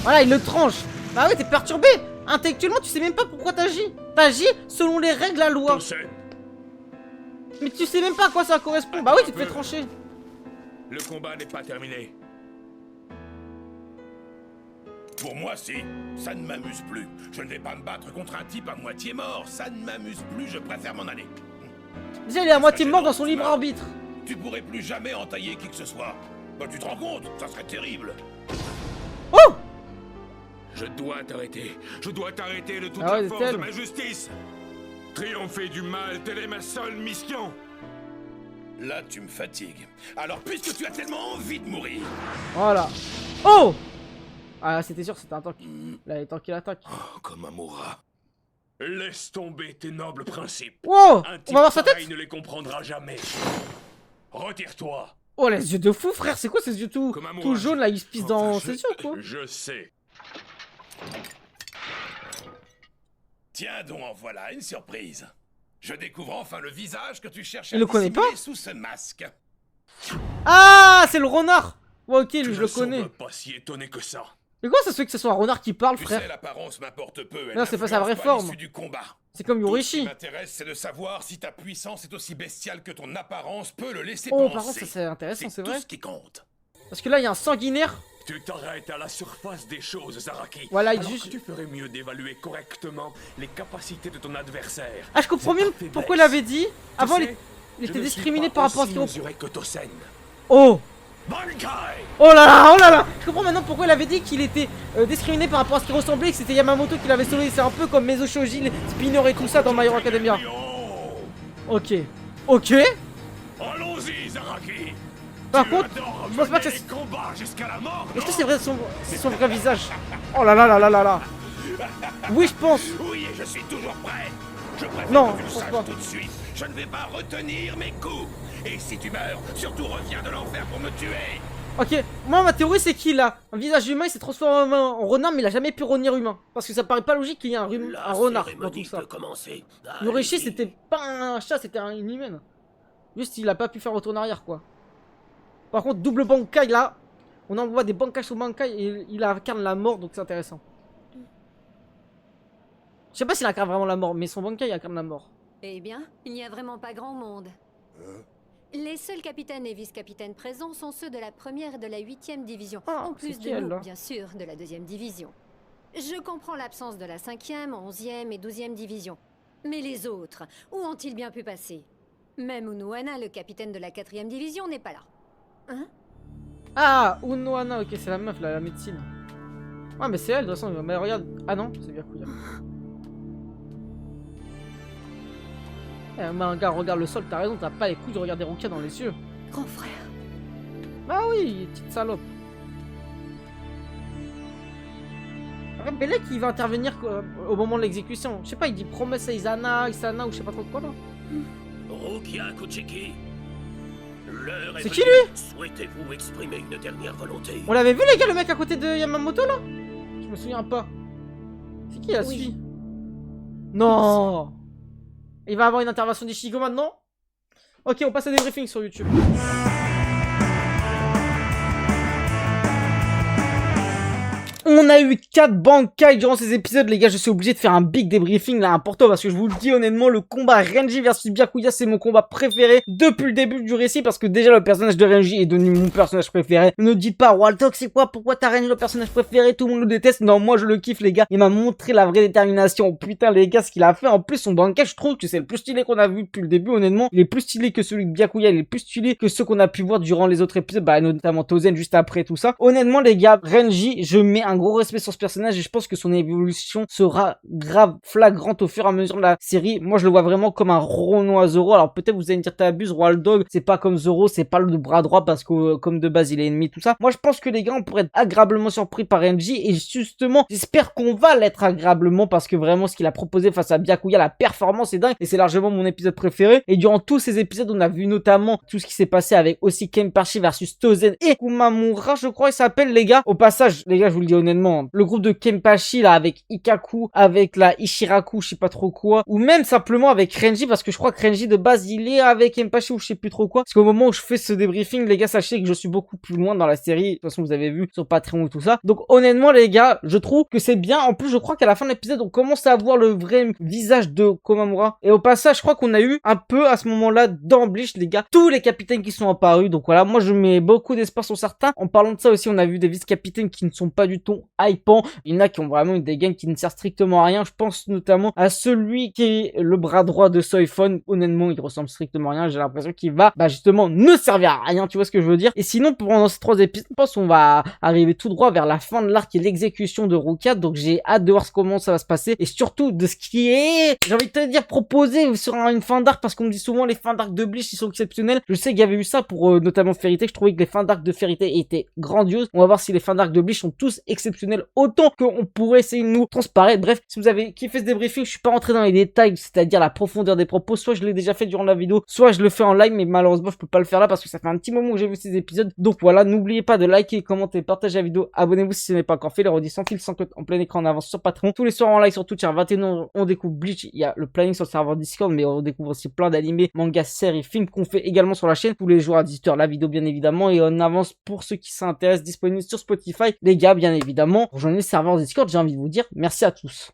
Voilà, il le tranche. Bah oui, t'es perturbé. Intellectuellement, tu sais même pas pourquoi t'agis. T'agis selon les règles de la loi. Mais tu sais même pas à quoi ça correspond. Bah oui, tu te fais trancher. Le combat n'est pas terminé. Pour moi, si. Ça ne m'amuse plus. Je ne vais pas me battre contre un type à moitié mort. Ça ne m'amuse plus, je préfère m'en aller. Déjà, il est à moitié mort dans son libre arbitre. Tu pourrais plus jamais entailler qui que ce soit. Bah, tu te rends compte? Ça serait terrible. Oh! Je dois t'arrêter. Je dois t'arrêter de toute Ah ouais, la force tel. de ma justice. Triompher du mal, telle est ma seule mission. Là, tu me fatigues. Alors, puisque tu as tellement envie de mourir... Voilà. Oh! Ah, c'était sûr, c'était un tank. Là, il est tanké l'attaque. Oh, comme Amura. Laisse tomber tes nobles principes. Wow! Un On type va voir sa pareil tête? ne les comprendra jamais. Retire-toi. Oh, les yeux de fou, frère, c'est quoi ces yeux tout jaunes là? Il se pisse dans ses yeux, quoi. Je sais. Tiens donc, en voilà une surprise. Je découvre enfin le visage que tu cherches Il à le connaît dissimuler pas? sous ce masque. Ah, c'est le renard! Ouais, ok, lui, je le connais. Pas si étonné que ça. Mais comment ça se fait que ce soit un renard qui parle, Tu frère? sais, l'apparence m'importe peu. Elle Non, c'est pas sa vraie n'influence pas forme. l'issue du combat. C'est comme Tout ce Yorishi. qui m'intéresse, c'est de savoir si ta puissance est aussi bestiale que ton apparence peut le laisser Oh, penser. par contre, ça c'est intéressant, c'est vrai. tout ce qui compte. Parce que là, il y a un sanguinaire. Tu t'arrêtes à la surface des choses, Zaraki. Voilà, il Alors juge. que tu ferais mieux d'évaluer correctement les capacités de ton adversaire. Ah, je comprends mieux pourquoi il avait dit. Avant, il était discriminé par rapport à ce qu'il mesuré que Tosen. Oh! Bankai! Oh là là, oh là là! Je comprends maintenant pourquoi il avait dit qu'il était discriminé par rapport à ce qu'il ressemblait et que c'était Yamamoto qui l'avait sauvé. C'est un peu comme Mezo Shoji, les Spinner et tout ça dans My Hero Academia. Ok. Ok. Allons-y, Zaraki! Par contre, je pense pas que ça. Est-ce que c'est vrai son vrai visage? Oh là là là là là là! Oui, je pense! Oui, et je suis toujours prêt. Je préfère Non, que tu je le pense saches pas. tout de suite. Je ne vais pas retenir mes coups. Et si tu meurs, surtout reviens de l'enfer pour me tuer. Ok, moi ma théorie c'est qu'il a un visage humain, il s'est transformé en renard, mais il a jamais pu revenir humain. Parce que ça paraît pas logique qu'il y ait un renard dans tout ça. Yorishi c'était pas un chat, c'était une humaine. Juste il a pas pu faire retour en arrière quoi. Par contre, double Bankai là, on envoie des Bankai sur Bankai et il incarne la mort donc c'est intéressant. Je sais pas s'il incarne vraiment la mort, mais son Bankai incarne la mort. Eh bien, il n'y a vraiment pas grand monde. Les seuls capitaines et vice-capitaines présents sont ceux de la 1e et de la 8e division, en plus qui, de elle, nous, là bien sûr, de la 2e division. Je comprends l'absence de la 5e, 11e et 12e division. Mais les autres, où ont-ils bien pu passer? Même Unuana, le capitaine de la 4e division, n'est pas là. Hein? Ah, Unohana, ok, c'est la meuf là, la médecine. Ouais, mais c'est elle de toute façon, mais regarde. Ah non, c'est bien cool. Mais un gars, regarde le sol, t'as raison, t'as pas les couilles de regarder Rukia dans les yeux. Grand frère. Bah oui, petite salope. Après, Belek il va intervenir au moment de l'exécution. Je sais pas, il dit promesse à Isana ou je sais pas trop de quoi là. Rukia Kuchiki. L'heure est C'est qui, venue. lui? Souhaitez-vous exprimer une dernière volonté? On l'avait vu les gars, le mec à côté de Yamamoto là? Je me souviens pas. C'est qui la suit? Non. Il va avoir une intervention d'Ishigo maintenant? Ok, on passe à des briefings sur YouTube. On a eu 4 Bankai durant ces épisodes, les gars. Je suis obligé de faire un big débriefing là important parce que je vous le dis honnêtement, le combat Renji versus Byakuya, c'est mon combat préféré depuis le début du récit parce que déjà le personnage de Renji est devenu mon personnage préféré. Ne dites pas, Waltok, c'est quoi? Pourquoi t'as Renji le personnage préféré? Tout le monde le déteste. Non, moi je le kiffe, les gars. Il m'a montré la vraie détermination. Putain, les gars, ce qu'il a fait. En plus, son Bankai, je trouve que c'est le plus stylé qu'on a vu depuis le début, honnêtement. Il est plus stylé que celui de Byakuya. Il est plus stylé que ceux qu'on a pu voir durant les autres épisodes, bah notamment Tozen juste après tout ça. Honnêtement, les gars, Renji, je mets un gros respect sur ce personnage et je pense que son évolution sera grave flagrante au fur et à mesure de la série. Moi je le vois vraiment comme un Renoir Zoro. Alors peut-être vous allez me dire t'abuses, Royal Dog, c'est pas comme Zoro, c'est pas le bras droit parce que comme de base il est ennemi tout ça. Moi je pense que les gars on pourrait être agréablement surpris par Renji et justement j'espère qu'on va l'être agréablement parce que vraiment ce qu'il a proposé face à Byakuya, la performance est dingue et c'est largement mon épisode préféré. Et durant tous ces épisodes on a vu notamment tout ce qui s'est passé avec aussi Kenpachi versus Tozen et Kumamura, je crois il s'appelle, les gars. Au passage les gars, je vous le dis honnêtement, le groupe de Kenpachi là avec Ikaku, avec la Ishiraku, je sais pas trop quoi, ou même simplement avec Renji parce que je crois que Renji de base il est avec Kenpachi ou je sais plus trop quoi. Parce qu'au moment où je fais ce débriefing, les gars, sachez que je suis beaucoup plus loin dans la série. De toute façon, vous avez vu sur Patreon et tout ça. Donc honnêtement les gars, je trouve que c'est bien. En plus, je crois qu'à la fin de l'épisode, on commence à voir le vrai visage de Komamura. Et au passage, je crois qu'on a eu un peu à ce moment-là d'embliche, les gars, tous les capitaines qui sont apparus. Donc voilà, moi je mets beaucoup d'espoir sur certains. En parlant de ça aussi, on a vu des vice-capitaines qui ne sont pas du tout sont hypants. Il y en a qui ont vraiment eu des gains qui ne servent strictement à rien. Je pense notamment à celui qui est le bras droit de Soifon. Honnêtement, il ressemble strictement à rien. J'ai l'impression qu'il va, justement, ne servir à rien. Tu vois ce que je veux dire? Et sinon, pendant ces 3 épisodes, je pense qu'on va arriver tout droit vers la fin de l'arc et l'exécution de Rukia. Donc, j'ai hâte de voir comment ça va se passer. Et surtout, de ce qui est, j'ai envie de te dire, proposé sur une fin d'arc. Parce qu'on me dit souvent, les fins d'arc de Bleach, ils sont exceptionnels. Je sais qu'il y avait eu ça pour, notamment Fairy Tail. Je trouvais que les fins d'arc de Fairy Tail étaient grandioses. On va voir si les fins d'arc de Bleach sont tous exceptionnels. Autant qu'on pourrait essayer de nous transparaître. Bref, si vous avez kiffé ce débriefing, je suis pas rentré dans les détails, c'est-à-dire la profondeur des propos. Soit je l'ai déjà fait durant la vidéo, soit je le fais en live, mais malheureusement, je peux pas le faire là parce que ça fait un petit moment que j'ai vu ces épisodes. Donc voilà, n'oubliez pas de liker, commenter, partager la vidéo, abonnez-vous si ce n'est pas encore fait. Les redis sans fil, sans cut, en plein écran en avance sur Patreon. Tous les soirs en live sur Twitch à 21h, on découvre Bleach. Il y a le planning sur le serveur Discord, mais on découvre aussi plein d'animés, mangas, séries, films qu'on fait également sur la chaîne. Tous les jours à 18h, la vidéo bien évidemment. Et en avance pour ceux qui s'intéressent, disponible sur Spotify. Les gars, bien évidemment, rejoignez le serveur Discord. J'ai envie de vous dire merci à tous.